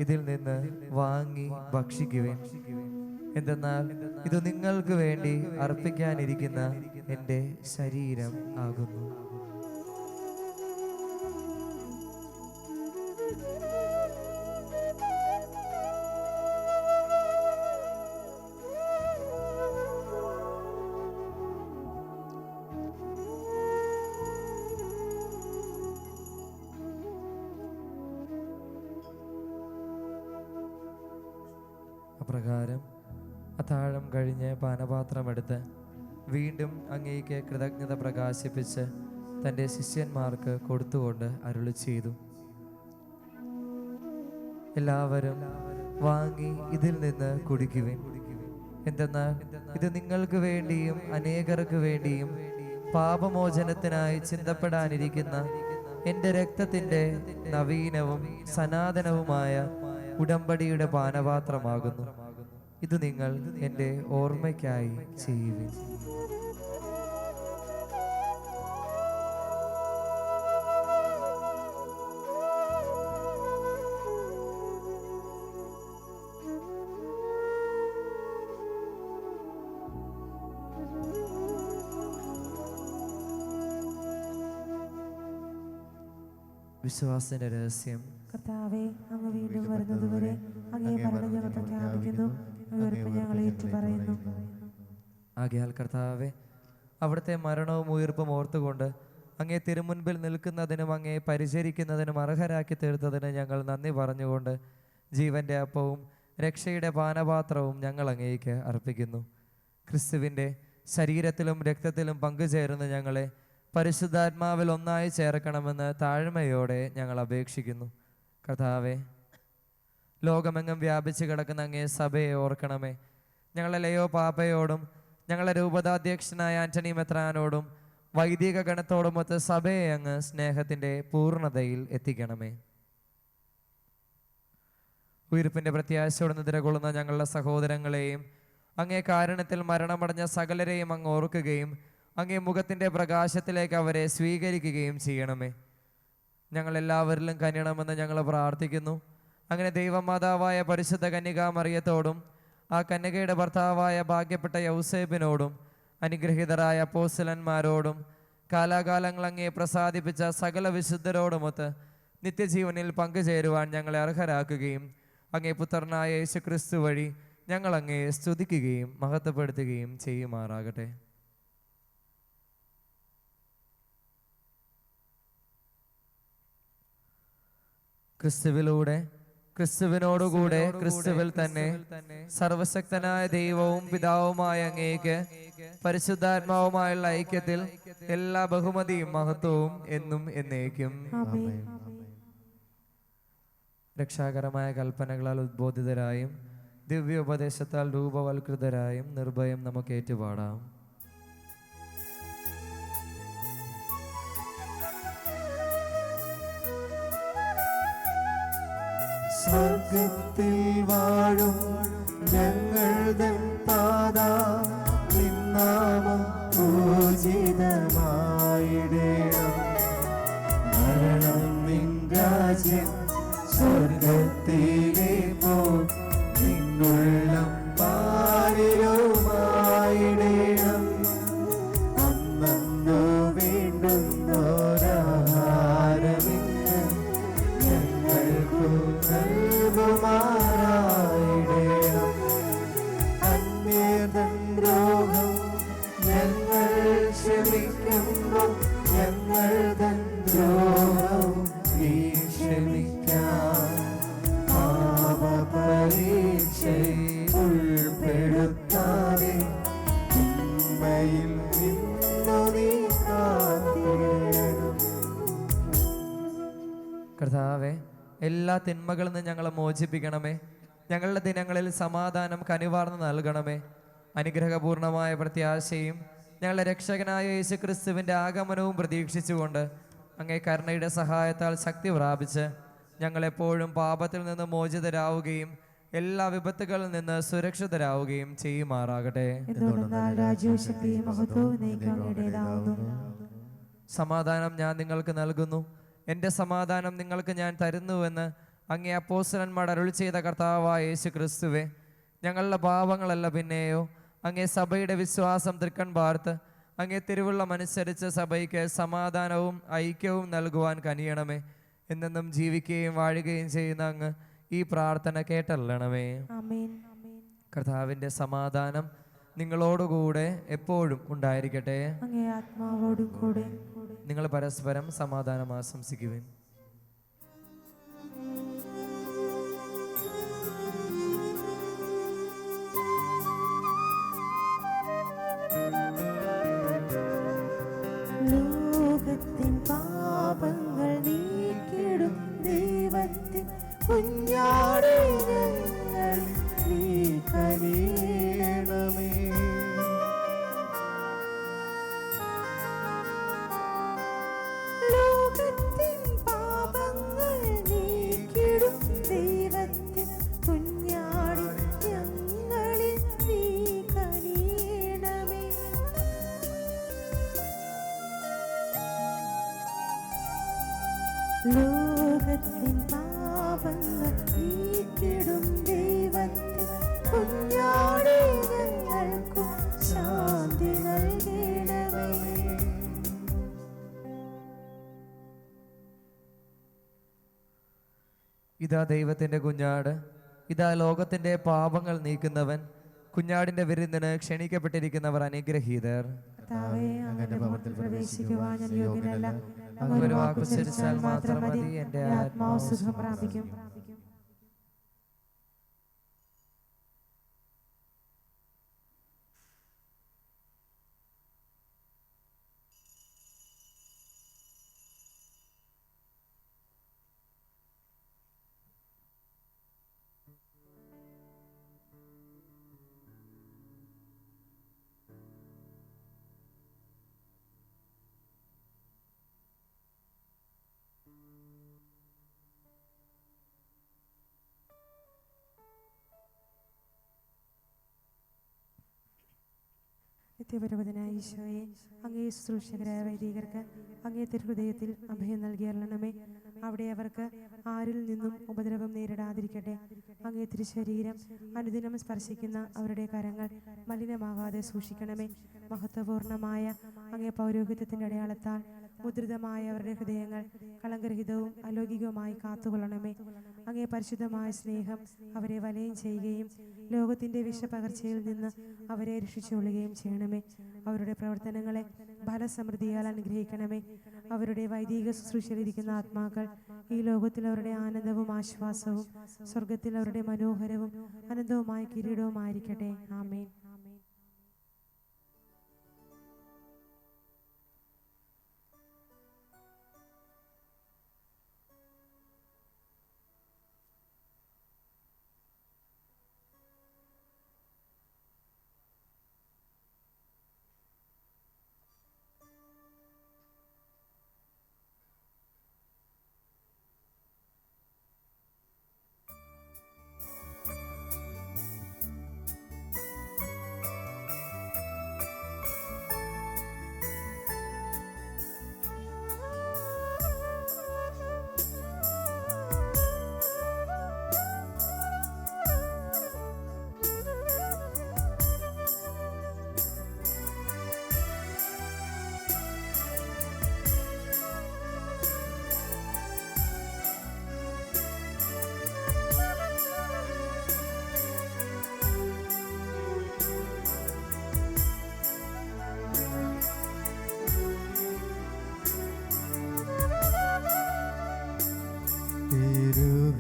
ഇതിൽ നിന്ന് വാങ്ങി ഭക്ഷിക്കുവിൻ. എന്തെന്നാൽ ഇത് നിങ്ങൾക്ക് വേണ്ടി അർപ്പിക്കാനിരിക്കുന്ന എൻ്റെ ശരീരം ആകുന്നു. അപ്രകാരം അത്താഴം കഴിഞ്ഞ് പാനപാത്രമെടുത്ത് വീണ്ടും അങ്ങേക്ക് കൃതജ്ഞത പ്രകാശിപ്പിച്ച് തൻ്റെ ശിഷ്യന്മാർക്ക് കൊടുത്തുകൊണ്ട് അരുളി ചെയ്തു, എല്ലാവരും വാങ്ങി ഇതിൽ നിന്ന് കുടിക്കുവിൻ. എന്തെന്നാൽ ഇത് നിങ്ങൾക്ക് വേണ്ടിയും അനേകർക്ക് വേണ്ടിയും പാപമോചനത്തിനായി ചിന്തപ്പെടാനിരിക്കുന്ന എൻ്റെ രക്തത്തിൻ്റെ നവീനവും സനാതനവുമായ ഉടമ്പടിയുടെ പാനപാത്രമാകുന്നു. ഇത് നിങ്ങൾ എൻ്റെ ഓർമ്മയ്ക്കായി ചെയ്യുവിൻ. വിശ്വാസത്തിന്റെ രഹസ്യം. കർത്താവേ, അങ്ങ് വീണ്ടും വരുന്നതുവരെ അങ്ങേ മരണം ഞങ്ങൾ പ്രഖ്യാപിക്കുന്നു, ഞങ്ങൾ ഏറ്റുപറയുന്നു. ആകയാൽ കർത്താവേ, അവിടുത്തെ മരണവും ഉയർപ്പും ഓർത്തുകൊണ്ട് അങ്ങേ തിരുമുൻപിൽ നിൽക്കുന്നതിനും അങ്ങേ പരിചരിക്കുന്നതിനും അർഹരാക്കി തീർത്തതിന് ഞങ്ങൾ നന്ദി പറഞ്ഞുകൊണ്ട് ജീവന്റെ അപ്പവും രക്ഷയുടെ പാനപാത്രവും ഞങ്ങൾ അങ്ങേക്ക് അർപ്പിക്കുന്നു. ക്രിസ്തുവിൻ്റെ ശരീരത്തിലും രക്തത്തിലും പങ്കുചേരുന്ന ഞങ്ങളെ പരിശുദ്ധാത്മാവിൽ ഒന്നായി ചേർക്കണമെന്ന് താഴ്മയോടെ ഞങ്ങൾ അപേക്ഷിക്കുന്നു. കർത്താവേ, ലോകമെങ്ങും വ്യാപിച്ചു കിടക്കുന്ന അങ്ങേ സഭയെ ഓർക്കണമേ. ഞങ്ങളെ ലയോ പാപ്പയോടും ഞങ്ങളെ രൂപതാധ്യക്ഷനായ ആന്റണി മെത്രാനോടും വൈദിക ഗണത്തോടുമൊത്ത് സഭയെ അങ്ങ് സ്നേഹത്തിൻ്റെ പൂർണ്ണതയിൽ എത്തിക്കണമേ. ഉയിർപ്പിൻ്റെ പ്രത്യാശയോടെ നിദ്രകൊള്ളുന്ന ഞങ്ങളുടെ സഹോദരങ്ങളെയും അങ്ങേ കാരുണ്യത്തിൽ മരണമടഞ്ഞ സകലരെയും അങ്ങ് ഓർക്കുകയും അങ്ങേ മുഖത്തിൻ്റെ പ്രകാശത്തിലേക്ക് അവരെ സ്വീകരിക്കുകയും ചെയ്യണമേ. ഞങ്ങളെല്ലാവരിലും കനിയണമെന്ന് ഞങ്ങൾ പ്രാർത്ഥിക്കുന്നു. അങ്ങനെ ദൈവമാതാവായ പരിശുദ്ധ കന്യകാ മറിയത്തോടും ആ കന്യകയുടെ ഭർത്താവായ ഭാഗ്യപ്പെട്ട യൗസേബിനോടും അനുഗ്രഹീതരായ അപ്പോസ്തലന്മാരോടും കാലാകാലങ്ങൾ അങ്ങേ പ്രസാദിപ്പിച്ച സകല വിശുദ്ധരോടുമൊത്ത് നിത്യജീവനിൽ പങ്കുചേരുവാൻ ഞങ്ങളെ അർഹരാക്കുകയും അങ്ങേ പുത്രനായ യേശുക്രിസ്തു വഴി ഞങ്ങൾ അങ്ങേ സ്തുതിക്കുകയും മഹത്വപ്പെടുത്തുകയും ചെയ്യുമാറാകട്ടെ. ക്രിസ്തുവിലൂടെ, ക്രിസ്തുവിനോടുകൂടെ, ക്രിസ്തുവിൽ തന്നെ സർവശക്തനായ ദൈവവും പിതാവുമായ അങ്ങേക്ക് പരിശുദ്ധാത്മാവുമായുള്ള ഐക്യത്തിൽ എല്ലാ ബഹുമതിയും മഹത്വവും എന്നും എന്നേക്കും. രക്ഷാകരമായ കൽപ്പനകളാൽ ഉദ്ബോധിതരായും ദിവ്യോപദേശത്താൽ രൂപവൽകൃതരായും നിർഭയം നമുക്ക് ഏറ്റുപാടാം. സ്വർഗത്തിൽ വാഴും ഞങ്ങൾ തൻ താതാ, നിൻ നാമം പൂജിതമായിടേണം. മരണം നിൻ രാജ്യം സ്വർഗത്തിലെ പോൽ നിന്നുള്ളം പാരിലുമായിടേണം. അന്നു വേണ്ടുന്നോരാഹാരമിന്ന് ഞങ്ങൾക്കു നൽകുമാറായിടേണം. അന്യതൻ ദ്രോഹം ഞങ്ങൾ ക്ഷമിക്കുമ്പോൾ ഞങ്ങൾ തൻ ദ്രോഹം നീ ക്ഷമിക്കാം. പാപപരീക്ഷയിൽ ഉൾപ്പെടുത്താതെ തിന്മയിൽ നിന്നു നീ കാത്തിടണം. കർത്താവേ, എല്ലാ തിന്മകളിൽ നിന്ന് ഞങ്ങളെ മോചിപ്പിക്കണമേ. ഞങ്ങളുടെ ദിനങ്ങളിൽ സമാധാനം കനിവാർന്ന് നൽകണമേ. അനുഗ്രഹപൂർണമായ പ്രത്യാശയും ഞങ്ങളുടെ രക്ഷകനായ യേശുക്രിസ്തുവിൻ്റെ ആഗമനവും പ്രതീക്ഷിച്ചുകൊണ്ട് അങ്ങേ കരുണയുടെ സഹായത്താൽ ശക്തി പ്രാപിച്ച് ഞങ്ങളെപ്പോഴും പാപത്തിൽ നിന്ന് മോചിതരാവുകയും എല്ലാ വിപത്തുകളിൽ നിന്ന് സുരക്ഷിതരാവുകയും ചെയ്യുമാറാകട്ടെ. സമാധാനം ഞാൻ നിങ്ങൾക്ക് നൽകുന്നു, എൻ്റെ സമാധാനം നിങ്ങൾക്ക് ഞാൻ തരുന്നുവെന്ന് അങ്ങേ അപ്പോസ്തലന്മാർ അരുളി ചെയ്ത കർത്താവായ യേശു ക്രിസ്തുവേ, ഞങ്ങളുടെ പാപങ്ങളല്ല പിന്നെയോ അങ്ങേ സഭയുടെ വിശ്വാസം തൃക്കൺ പാർത്ത് അങ്ങേ തിരുവുള്ളമനുസരിച്ച് സഭയ്ക്ക് സമാധാനവും ഐക്യവും നൽകുവാൻ കനിയണമേ. എന്നെന്നും ജീവിക്കുകയും വാഴുകയും ചെയ്യുന്ന അങ്ങ് ഈ പ്രാർത്ഥന കേട്ടല്ലണമേ. കർത്താവിൻ്റെ സമാധാനം നിങ്ങളോടുകൂടെ എപ്പോഴും ഉണ്ടായിരിക്കട്ടെ. നിങ്ങൾ പരസ്പരം സമാധാനം ആശംസിക്കുവിൻ. ലോകത്തിൻ പാപങ്ങൾ നീക്കിടും ദൈവത്തിൻ കുഞ്ഞാടേ, ഞങ്ങൾ നീ കനിയണമേ. ലോകത്തിൻ പാപങ്ങൾ നീക്കിടും ദൈവത്തിൻ കുഞ്ഞാടേ, ഞങ്ങളിൽ നീ കനിയണമേ. ലോകത്തിൻ പാപങ്ങൾ നീക്കിടും ദൈവത്തിൻ കുഞ്ഞാടേ, ഞങ്ങൾക്കു ശാന്തി നൽകണമേ. ഇതാ ദൈവത്തിൻ്റെ കുഞ്ഞാട്, ഇതാ ലോകത്തിൻ്റെ പാപങ്ങൾ നീക്കുന്നവൻ. കുഞ്ഞാടിൻ്റെ വിരുന്നിന് ക്ഷണിക്കപ്പെട്ടിരിക്കുന്നവർ അനുഗ്രഹീതർ. പ്രവേശിക്കുവാൻ ഞാൻ യോഗ്യനല്ല. ഒരു വാക്കുച്ചരിച്ചാൽ മാത്രം മതി, എൻ്റെ ആത്മാവ് സുഖം പ്രാപിക്കും. നിത്യപരവതനായ ഈശോയെ, അങ്ങേ ശുശ്രൂഷകരായ വൈദികർക്ക് അങ്ങേ തിരുഹൃദയത്തിൽ അഭയം നൽകിയരണമേ. അവിടെ അവർക്ക് ആരിൽ നിന്നും ഉപദ്രവം നേരിടാതിരിക്കട്ടെ. അങ്ങേ തിരുശരീരം അനുദിനം സ്പർശിക്കുന്ന അവരുടെ കരങ്ങൾ മലിനമാകാതെ സൂക്ഷിക്കണമേ. മഹത്വപൂർണമായ അങ്ങേ പൗരോഹിത്യത്തിൻ്റെ അടയാളത്താൽ മുദ്രിതമായ അവരുടെ ഹൃദയങ്ങൾ കളങ്കരഹിതവും അലൗകികവുമായി കാത്തുകൊള്ളണമേ. അങ്ങേ പരിശുദ്ധമായ സ്നേഹം അവരെ വലയം ചെയ്യുകയും ലോകത്തിൻ്റെ വിഷപകർച്ചയിൽ നിന്ന് അവരെ രക്ഷിച്ചുകൊള്ളുകയും ചെയ്യണമേ. അവരുടെ പ്രവർത്തനങ്ങളെ ഫലസമൃദ്ധിയാൽ അനുഗ്രഹിക്കണമേ. അവരുടെ വൈദിക ശുശ്രൂഷയിലിരിക്കുന്ന ആത്മാക്കൾ ഈ ലോകത്തിൽ അവരുടെ ആനന്ദവും ആശ്വാസവും, സ്വർഗത്തിൽ അവരുടെ മനോഹരവും അനന്തവുമായ കിരീടവുമായിരിക്കട്ടെ. ആമേൻ.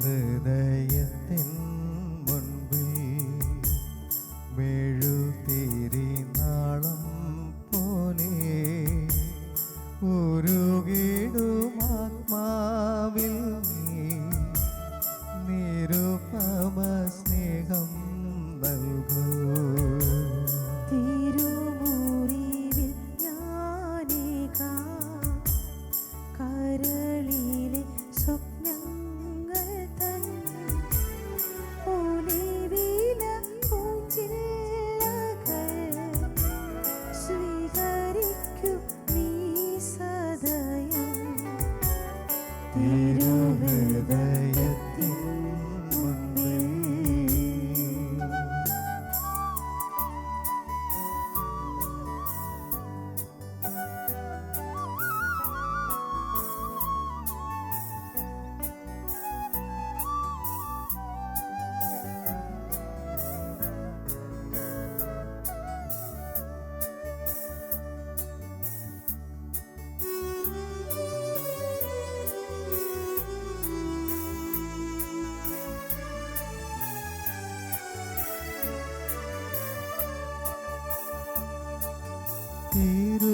തിരുഹൃദയത്തിൻ മുൻപിൽ മെഴുതിരിനാളം പോലെ ഉരുകിടും ആത്മാവിൽ നിരുപമ സ്നേഹം നൽകൂ. തിരുമുറിവിൽ ഞാനേകാം കരളിലെ സ്വപ്നങ്ങൾ തൻ ഒലിവില പൂഞ്ചില്ലകൾ സ്വീകരിക്കും നീ സദയം. തിരുഹൃദയത്തിൻ മുൻപിൽ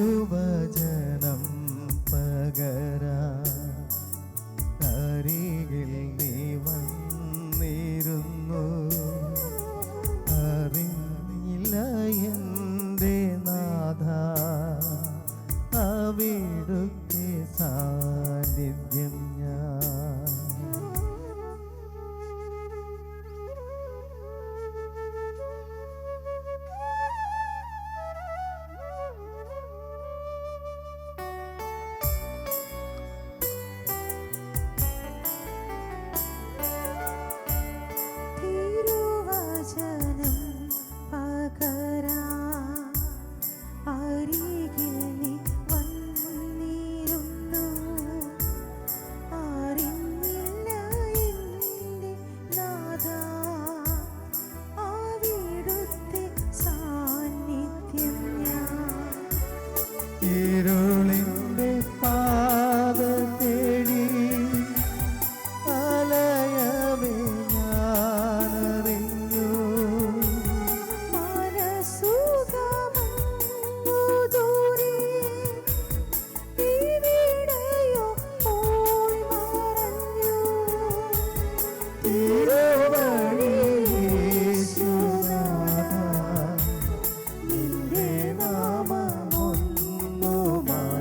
തിരുവചനം പകരാൻ അരികിൽ നീ വന്നിരുന്നു. അറിഞ്ഞില്ല എൻ്റെ നാഥ അവിടുത്തെ സാന്നിധ്യം ഞാൻ. തിരുവചനം പകരാൻ അരികിൽ നീ വന്നിരുന്നു. അറിഞ്ഞില്ല എൻ്റെ നാഥ അവിടുത്തെ സാന്നിധ്യം ഞാൻ. ഇരുളിൻ്റെ പാത തേടി അലയവേ ഞാനറിഞ്ഞു. മനസുഖമങ്ങു ദൂരെ എവിടെയോ പോയി മറഞ്ഞു. തിരുവഴി യേശുനാഥ നിന്റെ നാമമൊന്നു മാത്രം.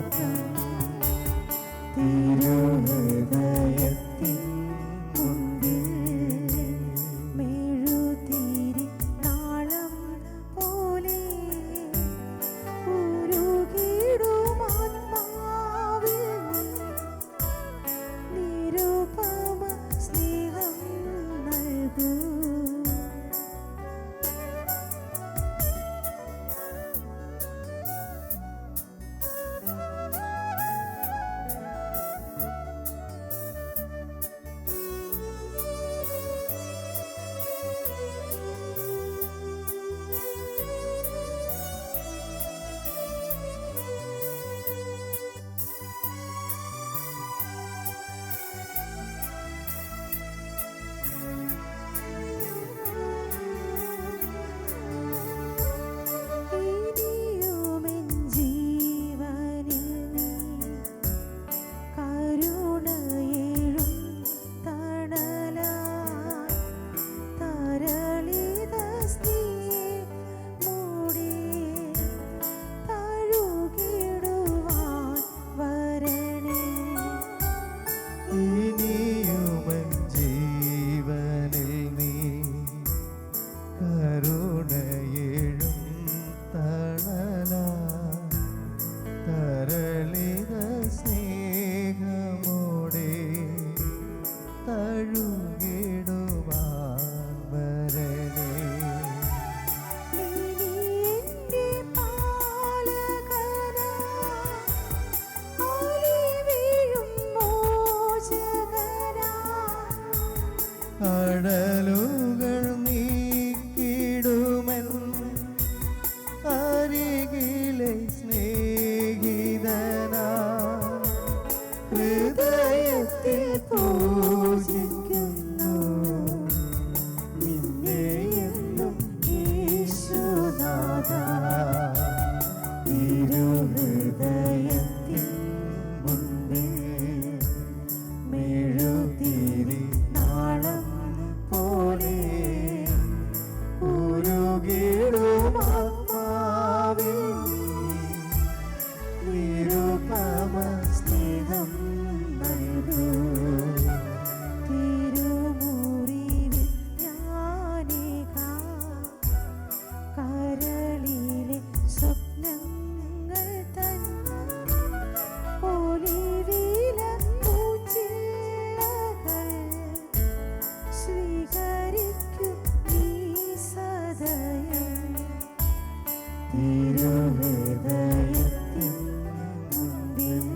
നിങ്ങൾ തന്നെ ഒലിവില പൂച്ചില്ലകൾ സ്വീകരിക്കും നീ സദയം തിരുഹൃദയത്തിൻ മുൻപിൽ.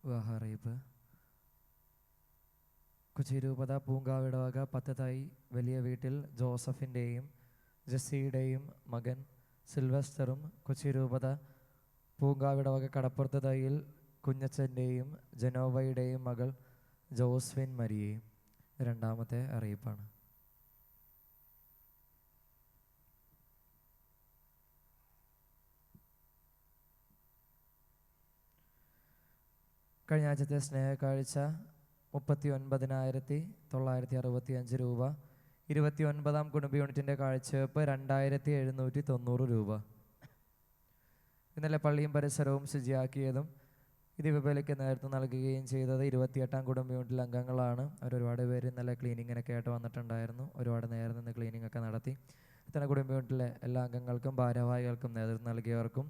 വിവാഹറിയിപ്പ്. കൊച്ചി രൂപത പൂങ്കാവിടവക പത്തതായി വലിയ വീട്ടിൽ ജോസഫിൻ്റെയും ജെസ്സിയുടെയും മകൻ സിൽവസ്റ്ററും കൊച്ചി രൂപത പൂങ്കാവിടവക കടപ്പുറത്ത് തൈയിൽ കുഞ്ഞച്ചൻ്റെയും ജനോവയുടെയും മകൾ ജോസ്വിൻ മരിയയും. രണ്ടാമത്തെ അറിയിപ്പാണ്. കഴിഞ്ഞ ആഴ്ചത്തെ സ്നേഹക്കാഴ്ച 39,965 രൂപ. 29ാം കുടുംബ യൂണിറ്റിൻ്റെ കാഴ്ചവെപ്പ് 2,790 രൂപ. ഇന്നലെ പള്ളിയും പരിസരവും ശുചിയാക്കിയതും ദിവ്യബലിക്ക് നേതൃത്വം നൽകുകയും ചെയ്തത് 28ാം കുടുംബ യൂണിറ്റിലെ അംഗങ്ങളാണ്. അവരൊരുപാട് പേര് ഇന്നലെ ക്ലീനിങ്ങിനൊക്കെ ആയിട്ട് വന്നിട്ടുണ്ടായിരുന്നു. ഒരുപാട് നേരം നിന്ന് ക്ലീനിങ് ഒക്കെ നടത്തി. ഇത്തരം കുടുംബ യൂണിറ്റിലെ എല്ലാ അംഗങ്ങൾക്കും ഭാരവാഹികൾക്കും നേതൃത്വം നൽകിയവർക്കും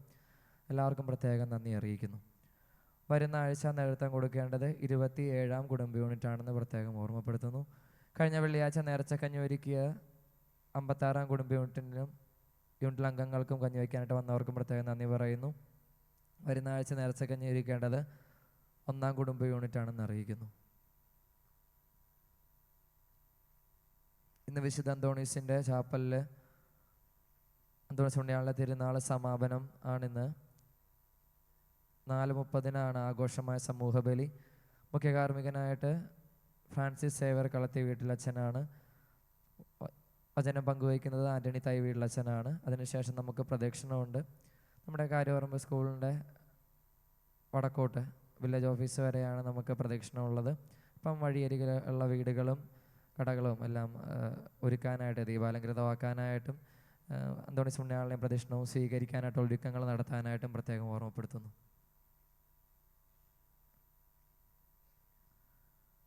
എല്ലാവർക്കും പ്രത്യേകം നന്ദി അറിയിക്കുന്നു. വരുന്ന ആഴ്ച നേതൃത്വം കൊടുക്കേണ്ടത് 27ാം കുടുംബ യൂണിറ്റാണെന്ന് പ്രത്യേകം ഓർമ്മപ്പെടുത്തുന്നു. കഴിഞ്ഞ വെള്ളിയാഴ്ച നേർച്ചക്കഞ്ഞി ഒരുക്കിയ 56ാം കുടുംബ യൂണിറ്റിലെ അംഗങ്ങൾക്കും കഞ്ഞി വയ്ക്കാനായിട്ട് വന്നവർക്കും പ്രത്യേകം നന്ദി പറയുന്നു. വരുന്ന ആഴ്ച നേർച്ചക്കഞ്ഞി ഒരുക്കേണ്ടത് 1ാം കുടുംബ യൂണിറ്റാണെന്ന് അറിയിക്കുന്നു. ഇന്ന് വിശുദ്ധ അന്തോണീസിൻ്റെ ചാപ്പലിൽ അന്തോണീസ് പുണ്യാളൻ്റെ തിരുനാൾ സമാപനം ആണിന്ന്. 4:30 ആഘോഷമായ സമൂഹബലി. മുഖ്യ കാർമ്മികനായിട്ട് ഫ്രാൻസിസ് സേവർ കളത്തി വീട്ടിലച്ഛനാണ്. വചനം പങ്കുവയ്ക്കുന്നത് ആൻ്റണി തൈ വീട്ടിലച്ഛനാണ്. അതിനുശേഷം നമുക്ക് പ്രദക്ഷിണമുണ്ട്. നമ്മുടെ കാര്യപറമ്പ് സ്കൂളിൻ്റെ വടക്കോട്ട് വില്ലേജ് ഓഫീസ് വരെയാണ് നമുക്ക് പ്രദക്ഷിണമുള്ളത്. അപ്പം വഴിയരികിൽ ഉള്ള വീടുകളും കടകളും എല്ലാം ഒരുക്കാനായിട്ട് ദീപാലങ്കൃതമാക്കാനായിട്ടും അന്തോണീസ് പുണ്യാളനെയും പ്രദക്ഷിണവും സ്വീകരിക്കാനായിട്ടുള്ള ഒരുക്കങ്ങൾ നടത്താനായിട്ടും പ്രത്യേകം ഓർമ്മപ്പെടുത്തുന്നു.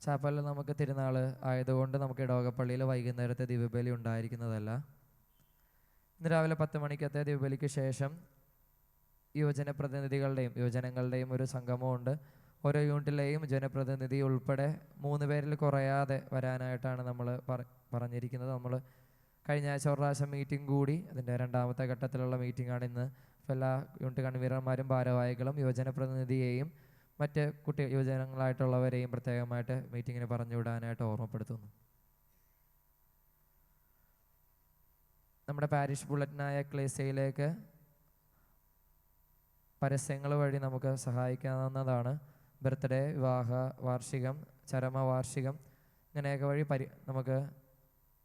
ചാപ്പലിൽ നമുക്ക് തിരുനാൾ ആയതുകൊണ്ട് നമുക്ക് ഇടവകപ്പള്ളിയിൽ വൈകുന്നേരത്തെ ദിവ്യബലി ഉണ്ടായിരിക്കുന്നതല്ല. ഇന്ന് രാവിലെ 10 മണിക്കത്തെ ദിവ്യബലിക്ക് ശേഷം യുവജനങ്ങളുടെയും ഒരു സംഗമമുണ്ട്. ഓരോ യൂണിറ്റിലെയും ജനപ്രതിനിധി ഉൾപ്പെടെ 3 പേരിൽ കുറയാതെ വരാനായിട്ടാണ് നമ്മൾ പറഞ്ഞിരിക്കുന്നത്. നമ്മൾ കഴിഞ്ഞ ആഴ്ച ഒരു പ്രാവശ്യം മീറ്റിംഗ് കൂടി, അതിൻ്റെ 2ാമത്തെ ഘട്ടത്തിലുള്ള മീറ്റിംഗാണ് ഇന്ന്. അപ്പോൾ എല്ലാ യൂണിറ്റ് കൺവീനർമാരും ഭാരവാഹികളും യുവജന പ്രതിനിധിയെയും മറ്റ് യുവജനങ്ങളായിട്ടുള്ളവരെയും പ്രത്യേകമായിട്ട് മീറ്റിങ്ങിന് പറഞ്ഞു വിടാനായിട്ട് ഓർമ്മപ്പെടുത്തുന്നു. നമ്മുടെ പാരിഷ് ബുള്ളറ്റിനായ ക്ലേസയിലേക്ക് പരസ്യങ്ങൾ വഴി നമുക്ക് സഹായിക്കാവുന്നതാണ്. ബർത്ത്ഡേ, വിവാഹ വാർഷികം, ചരമവാർഷികം ഇങ്ങനെയൊക്കെ വഴി നമുക്ക്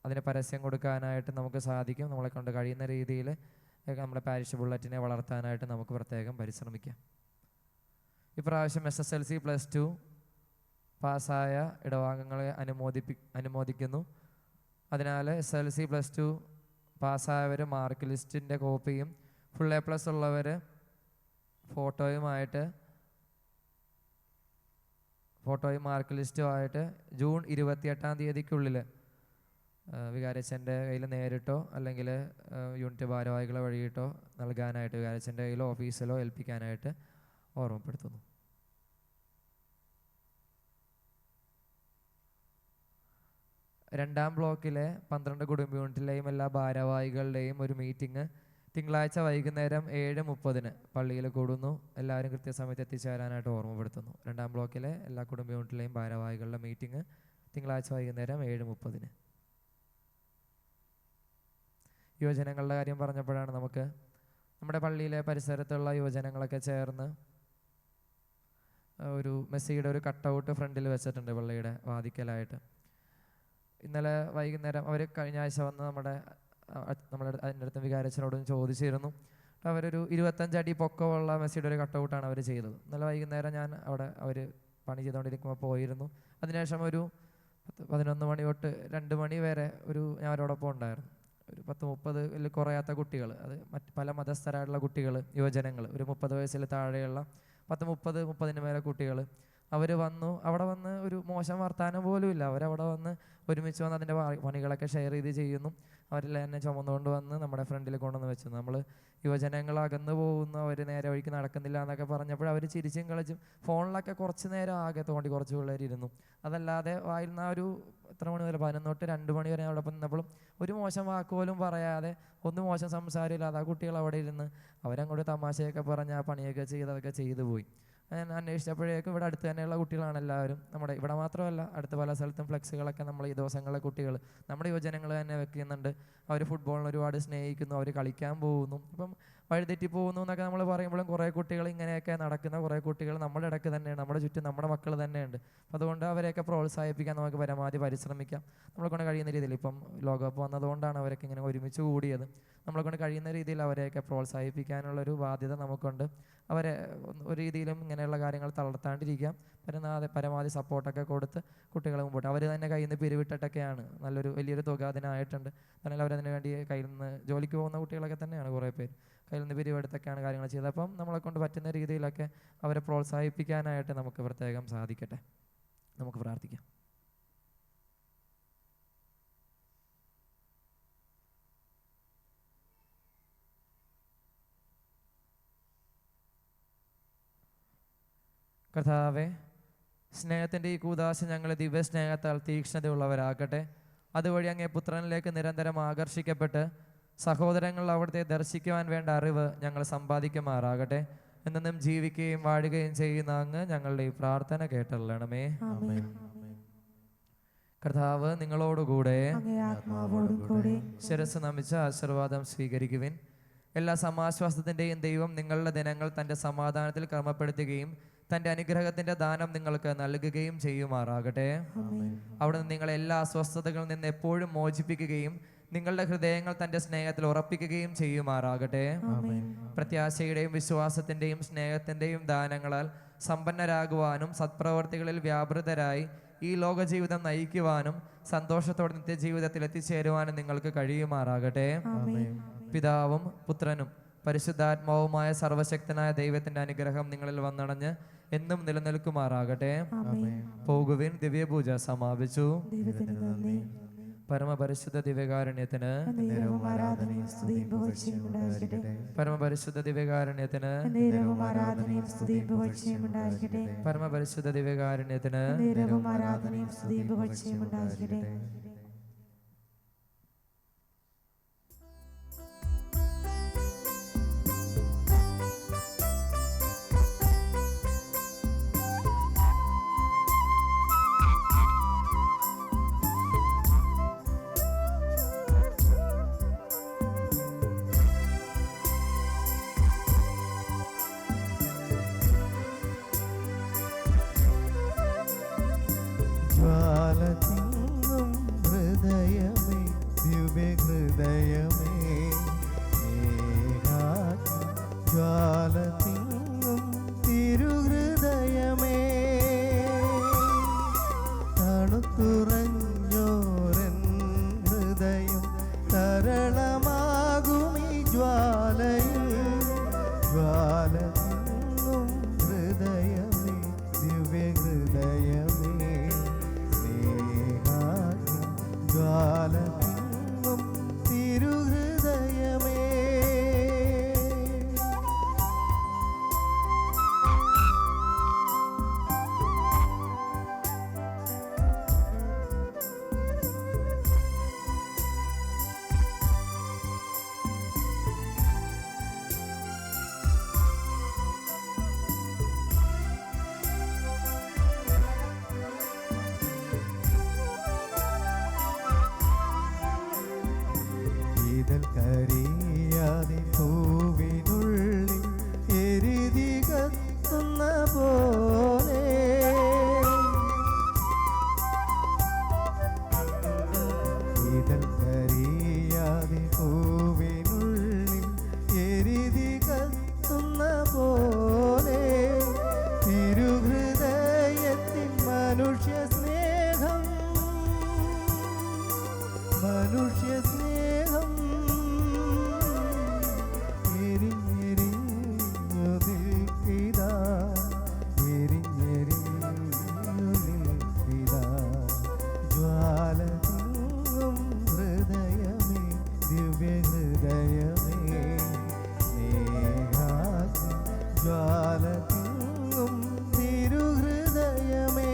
അതിന് പരസ്യം കൊടുക്കാനായിട്ട് നമുക്ക് സാധിക്കും. നമ്മളെ കൊണ്ട് കഴിയുന്ന രീതിയിൽ നമ്മുടെ പാരിഷ് ബുള്ളറ്റിനെ വളർത്താനായിട്ട് നമുക്ക് പ്രത്യേകം പരിശ്രമിക്കാം. ഇപ്രാവശ്യം SSLC +2 പാസ്സായ ഇടവാംഗങ്ങളെ അനുമോദിക്കുന്നു. അതിനാൽ SSLC +2 പാസ്സായവർ മാർക്ക് ലിസ്റ്റിൻ്റെ കോപ്പിയും ഫുൾ A+ ഉള്ളവർ ഫോട്ടോയും മാർക്ക് ലിസ്റ്റുമായിട്ട് ജൂൺ 28-ാം തീയതിക്കുള്ളിൽ വികാരച്ചൻ്റെ കയ്യിൽ നേരിട്ടോ അല്ലെങ്കിൽ യൂണിറ്റ് ഭാരവാഹികളെ വഴിയിട്ടോ നൽകാനായിട്ട് വികാരച്ചൻ്റെ കയ്യിലോ ഓഫീസിലോ ഏൽപ്പിക്കാനായിട്ട് ഓർമ്മപ്പെടുത്തുന്നു. രണ്ടാം ബ്ലോക്കിലെ 12 കുടുംബ യൂണിറ്റിലെയും എല്ലാ ഭാരവാഹികളുടെയും ഒരു മീറ്റിംഗ് തിങ്കളാഴ്ച വൈകുന്നേരം 7:30 പള്ളിയിൽ കൂടുന്നു. എല്ലാവരും കൃത്യസമയത്ത് എത്തിച്ചേരാനായിട്ട് ഓർമ്മപ്പെടുത്തുന്നു. രണ്ടാം ബ്ലോക്കിലെ എല്ലാ കുടുംബ യൂണിറ്റിലെയും ഭാരവാഹികളുടെ മീറ്റിംഗ് തിങ്കളാഴ്ച വൈകുന്നേരം 7:30. യുവജനങ്ങളുടെ കാര്യം പറഞ്ഞപ്പോഴാണ് നമ്മുടെ പള്ളിയിലെ പരിസരത്തുള്ള യുവജനങ്ങളൊക്കെ ചേർന്ന് ഒരു മെസ്സിയുടെ ഒരു കട്ടൗട്ട് ഫ്രണ്ടിൽ വെച്ചിട്ടുണ്ട് പള്ളിയുടെ വാതിക്കലായിട്ട്. ഇന്നലെ വൈകുന്നേരം അവർ കഴിഞ്ഞ ആഴ്ച വന്ന് നമ്മുടെ അതിൻ്റെ അടുത്ത് വികാരച്ചനോടും ചോദിച്ചിരുന്നു. അവരൊരു 25 അടി പൊക്കമുള്ള മെസ്സിയുടെ ഒരു കട്ടൗട്ടാണ് അവർ ചെയ്തത്. ഇന്നലെ വൈകുന്നേരം ഞാൻ അവിടെ അവർ പണി ചെയ്തുകൊണ്ടിരിക്കുമ്പോൾ പോയിരുന്നു. അതിനുശേഷം ഒരു 11 മണി തൊട്ട് 2 മണി വരെ ഞാൻ അവരോടൊപ്പം ഉണ്ടായിരുന്നു. ഒരു 10-30 കുറയാത്ത കുട്ടികൾ, അത് മറ്റ് പല മതസ്ഥരായിട്ടുള്ള കുട്ടികൾ, യുവജനങ്ങൾ, ഒരു 30 വയസ്സിൽ താഴെയുള്ള 10-30 മേലെ കുട്ടികൾ അവർ വന്നു. അവിടെ വന്ന് ഒരു മോശം വർത്താനം പോലും ഇല്ല. അവരവിടെ വന്ന് ഒരുമിച്ച് വന്ന് അതിൻ്റെ പണികളൊക്കെ ഷെയർ ചെയ്ത് ചെയ്യുന്നു. അവരെല്ലാം എന്നെ ചുമന്നുകൊണ്ട് വന്ന് നമ്മുടെ ഫ്രണ്ടിൽ കൊണ്ടുവന്ന് വെച്ചു. നമ്മൾ യുവജനങ്ങൾ അകന്നു പോകുന്നു, അവർ നേരെ വഴിക്ക് നടക്കുന്നില്ല എന്നൊക്കെ പറഞ്ഞപ്പോൾ അവർ ചിരിച്ചും കളിച്ചും ഫോണിലൊക്കെ കുറച്ച് നേരം ആകെ തോണ്ടി കുറച്ച് പിള്ളേരിരുന്നു. അതല്ലാതെ വായിൽ നിന്ന് ഒരു എത്ര മണി വരെ 11 തൊട്ട് 2 മണി വരെ അവിടെ നിന്നപ്പോഴും ഒരു മോശം വാക്ക് പോലും പറയാതെ, ഒന്നും മോശം സംസാരമില്ലാതെ ആ കുട്ടികൾ അവിടെ ഇരുന്ന് അവരങ്ങോട്ട് തമാശയൊക്കെ പറഞ്ഞ് ആ പണിയൊക്കെ ചെയ്തൊക്കെ ചെയ്തു പോയി. ഞാൻ അന്വേഷിച്ചപ്പോഴേക്കും ഇവിടെ അടുത്ത് തന്നെയുള്ള കുട്ടികളാണ് എല്ലാവരും. നമ്മുടെ ഇവിടെ മാത്രമല്ല, അടുത്ത പല സ്ഥലത്തും ഫ്ലെക്സുകളൊക്കെ നമ്മൾ ഈ ദിവസങ്ങളിലെ കുട്ടികൾ നമ്മുടെ യുവജനങ്ങൾ തന്നെ വെക്കുന്നുണ്ട്. അവർ ഫുട്ബോളിനെ ഒരുപാട് സ്നേഹിക്കുന്നു, അവർ കളിക്കാൻ പോകുന്നു. ഇപ്പം വഴിതെറ്റി പോകുന്നു എന്നൊക്കെ നമ്മൾ പറയുമ്പോഴും കുറേ കുട്ടികൾ ഇങ്ങനെയൊക്കെ നടക്കുന്ന കുറേ കുട്ടികൾ നമ്മുടെ ഇടയ്ക്ക് തന്നെയാണ്, നമ്മുടെ ചുറ്റും നമ്മുടെ മക്കൾ തന്നെയുണ്ട്. അതുകൊണ്ട് അവരെയൊക്കെ പ്രോത്സാഹിപ്പിക്കാൻ നമുക്ക് പരമാവധി പരിശ്രമിക്കാം. നമ്മളെ കൊണ്ട് കഴിയുന്ന രീതിയിൽ, ഇപ്പം ലോകകപ്പ് വന്നതുകൊണ്ടാണ് അവരൊക്കെ ഇങ്ങനെ ഒരുമിച്ച് കൂടിയത്. നമ്മളെ കൊണ്ട് കഴിയുന്ന രീതിയിൽ അവരെയൊക്കെ പ്രോത്സാഹിപ്പിക്കാനുള്ളൊരു ബാധ്യത നമുക്കുണ്ട്. അവരെ ഒരു രീതിയിലും ഇങ്ങനെയുള്ള കാര്യങ്ങൾ തളർത്താണ്ടിരിക്കാം. പരമാവധി സപ്പോർട്ടൊക്കെ കൊടുത്ത് കുട്ടികളെ മുമ്പോട്ട് അവർ തന്നെ കയ്യിൽ നിന്ന് പിരിവിട്ടിട്ടൊക്കെയാണ് വലിയൊരു തുക അതിനായിട്ടുണ്ട്. എന്നാൽ അവരതിനു വേണ്ടി കയ്യിൽ നിന്ന് ജോലിക്ക് പോകുന്ന കുട്ടികളൊക്കെ തന്നെയാണ് കുറേ പേര് കയ്യിൽ നിന്ന് പിരിവെടുത്തൊക്കെയാണ് കാര്യങ്ങൾ ചെയ്തത്. അപ്പം നമ്മളെ കൊണ്ട് പറ്റുന്ന രീതിയിലൊക്കെ അവരെ പ്രോത്സാഹിപ്പിക്കാനായിട്ട് നമുക്ക് പ്രത്യേകം സാധിക്കട്ടെ. നമുക്ക് പ്രാർത്ഥിക്കാം. കർത്താവേ, സ്നേഹത്തിൻ്റെ ഈ കൂദാശ ഞങ്ങളെ ദിവ്യസ്നേഹത്താൽ തീക്ഷ്ണതയുള്ളവരാക്കട്ടെ. അതുവഴി അങ്ങേ പുത്രനിലേക്ക് നിരന്തരം ആകർഷിക്കപ്പെട്ട് സഹോദരങ്ങൾ അവിടുത്തെ ദർശിക്കുവാൻ വേണ്ട അറിവ് ഞങ്ങൾ സമ്പാദിക്കുമാറാകട്ടെ. എന്നും ജീവിക്കുകയും വാഴുകയും ചെയ്യുന്ന അങ്ങ് ഞങ്ങളുടെ ഈ പ്രാർത്ഥന കേട്ടല്ലണമേ. കർത്താവ് നിങ്ങളോടുകൂടെ, ശിരസ് നമിച്ച ആശീർവാദം സ്വീകരിക്കുവിൻ. എല്ലാ സമാശ്വാസത്തിൻ്റെയും ദൈവം നിങ്ങളുടെ ദിനങ്ങൾ തൻ്റെ സമാധാനത്തിൽ ക്രമപ്പെടുത്തുകയും തൻ്റെ അനുഗ്രഹത്തിൻ്റെ ദാനം നിങ്ങൾക്ക് നൽകുകയും ചെയ്യുമാറാകട്ടെ. അവിടുന്ന് നിങ്ങളെ എല്ലാ അസ്വസ്ഥതകളിൽ നിന്ന് എപ്പോഴും മോചിപ്പിക്കുകയും നിങ്ങളുടെ ഹൃദയങ്ങൾ തൻ്റെ സ്നേഹത്തിൽ ഉറപ്പിക്കുകയും ചെയ്യുമാറാകട്ടെ. പ്രത്യാശയുടെയും വിശ്വാസത്തിൻ്റെയും സ്നേഹത്തിൻ്റെയും ദാനങ്ങളാൽ സമ്പന്നരാകുവാനും സത്പ്രവർത്തികളിൽ വ്യാപൃതരായി ഈ ലോക ജീവിതം നയിക്കുവാനും സന്തോഷത്തോടെ നിത്യജീവിതത്തിൽ എത്തിച്ചേരുവാനും നിങ്ങൾക്ക് കഴിയുമാറാകട്ടെ. പിതാവും പുത്രനും പരിശുദ്ധാത്മാവുമായ സർവശക്തനായ ദൈവത്തിന്റെ അനുഗ്രഹം നിങ്ങളിൽ വന്നടഞ്ഞ് എന്നും നിലനിൽക്കുമാറാകട്ടെ. പോകുവിൻ, ദിവ്യപൂജ സമാപിച്ചു. പരമപരിശുദ്ധ ദിവ്യകാരുണ്യത്തിന് നേരവും ആരാധനയും സ്തുതിയും പുകഴ്ചയും ഉണ്ടായിരിക്കട്ടെ. പരമപരിശുദ്ധ ദിവ്യകാരുണ്യത്തിന് നേരവും ആരാധനയും സ്തുതിയും പുകഴ്ചയും ഉണ്ടായിരിക്കട്ടെ. പരമപരിശുദ്ധ ദിവ്യകാരുണ്യത്തിന് നേരവും ആരാധനയും സ്തുതിയും പുകഴ്ചയും ഉണ്ടായിരിക്കട്ടെ. ജ്വാല തിങ്ങും ഹൃദയമേ, ദിവ്യഹൃദയമേ, സ്നേഹാഗ്നി ജ്വാല തിങ്ങും തിരുഹൃദയമേ, തണുത്തുറഞ്ഞോരൻ ഹൃദയം തരളമാകുമീ ജ്വാലയിൽ. ജ്വാല തിങ്ങും ഹൃദയമേ, ദിവ്യഹൃദയമേ, സ്നേഹാഗ്നി ജ്വാല തിങ്ങും തിരുഹൃദയമേ. ഇതൽ കരിയാതെ പൂവിനുള്ളിൽ എരുതി കത്തുന്ന പോലെ, ഇതൽ കരിയാതെ പൂവിനുള്ളിൽ എരുതി കത്തുന്ന പോലെ, തിരുഹൃദയത്തിൻ മനുഷ്യ സ്നേഹം, മനുഷ്യ സ്നേഹം എരിഞ്ഞെരിഞ്ഞു നിൽക്കിതാ, എരിഞ്ഞെരിഞ്ഞു നിൽക്കിതാ. ജ്വാല തിങ്ങും ഹൃദയമേ, ദിവ്യഹൃദയമേ, സ്നേഹാഗ്നി ജ്വാല തിങ്ങും തിരുഹൃദയമേ,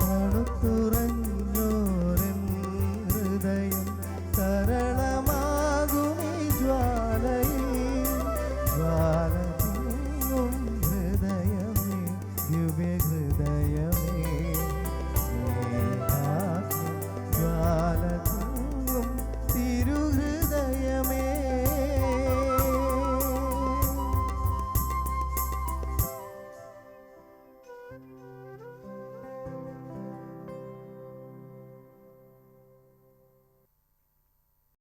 തണുത്തുറഞ്ഞോരൻ ഹൃദയം തരളമാകുമീ ജ്വാലയിൽ. ജ്വാല തിങ്ങും ഹൃദയമേ, ദിവ്യ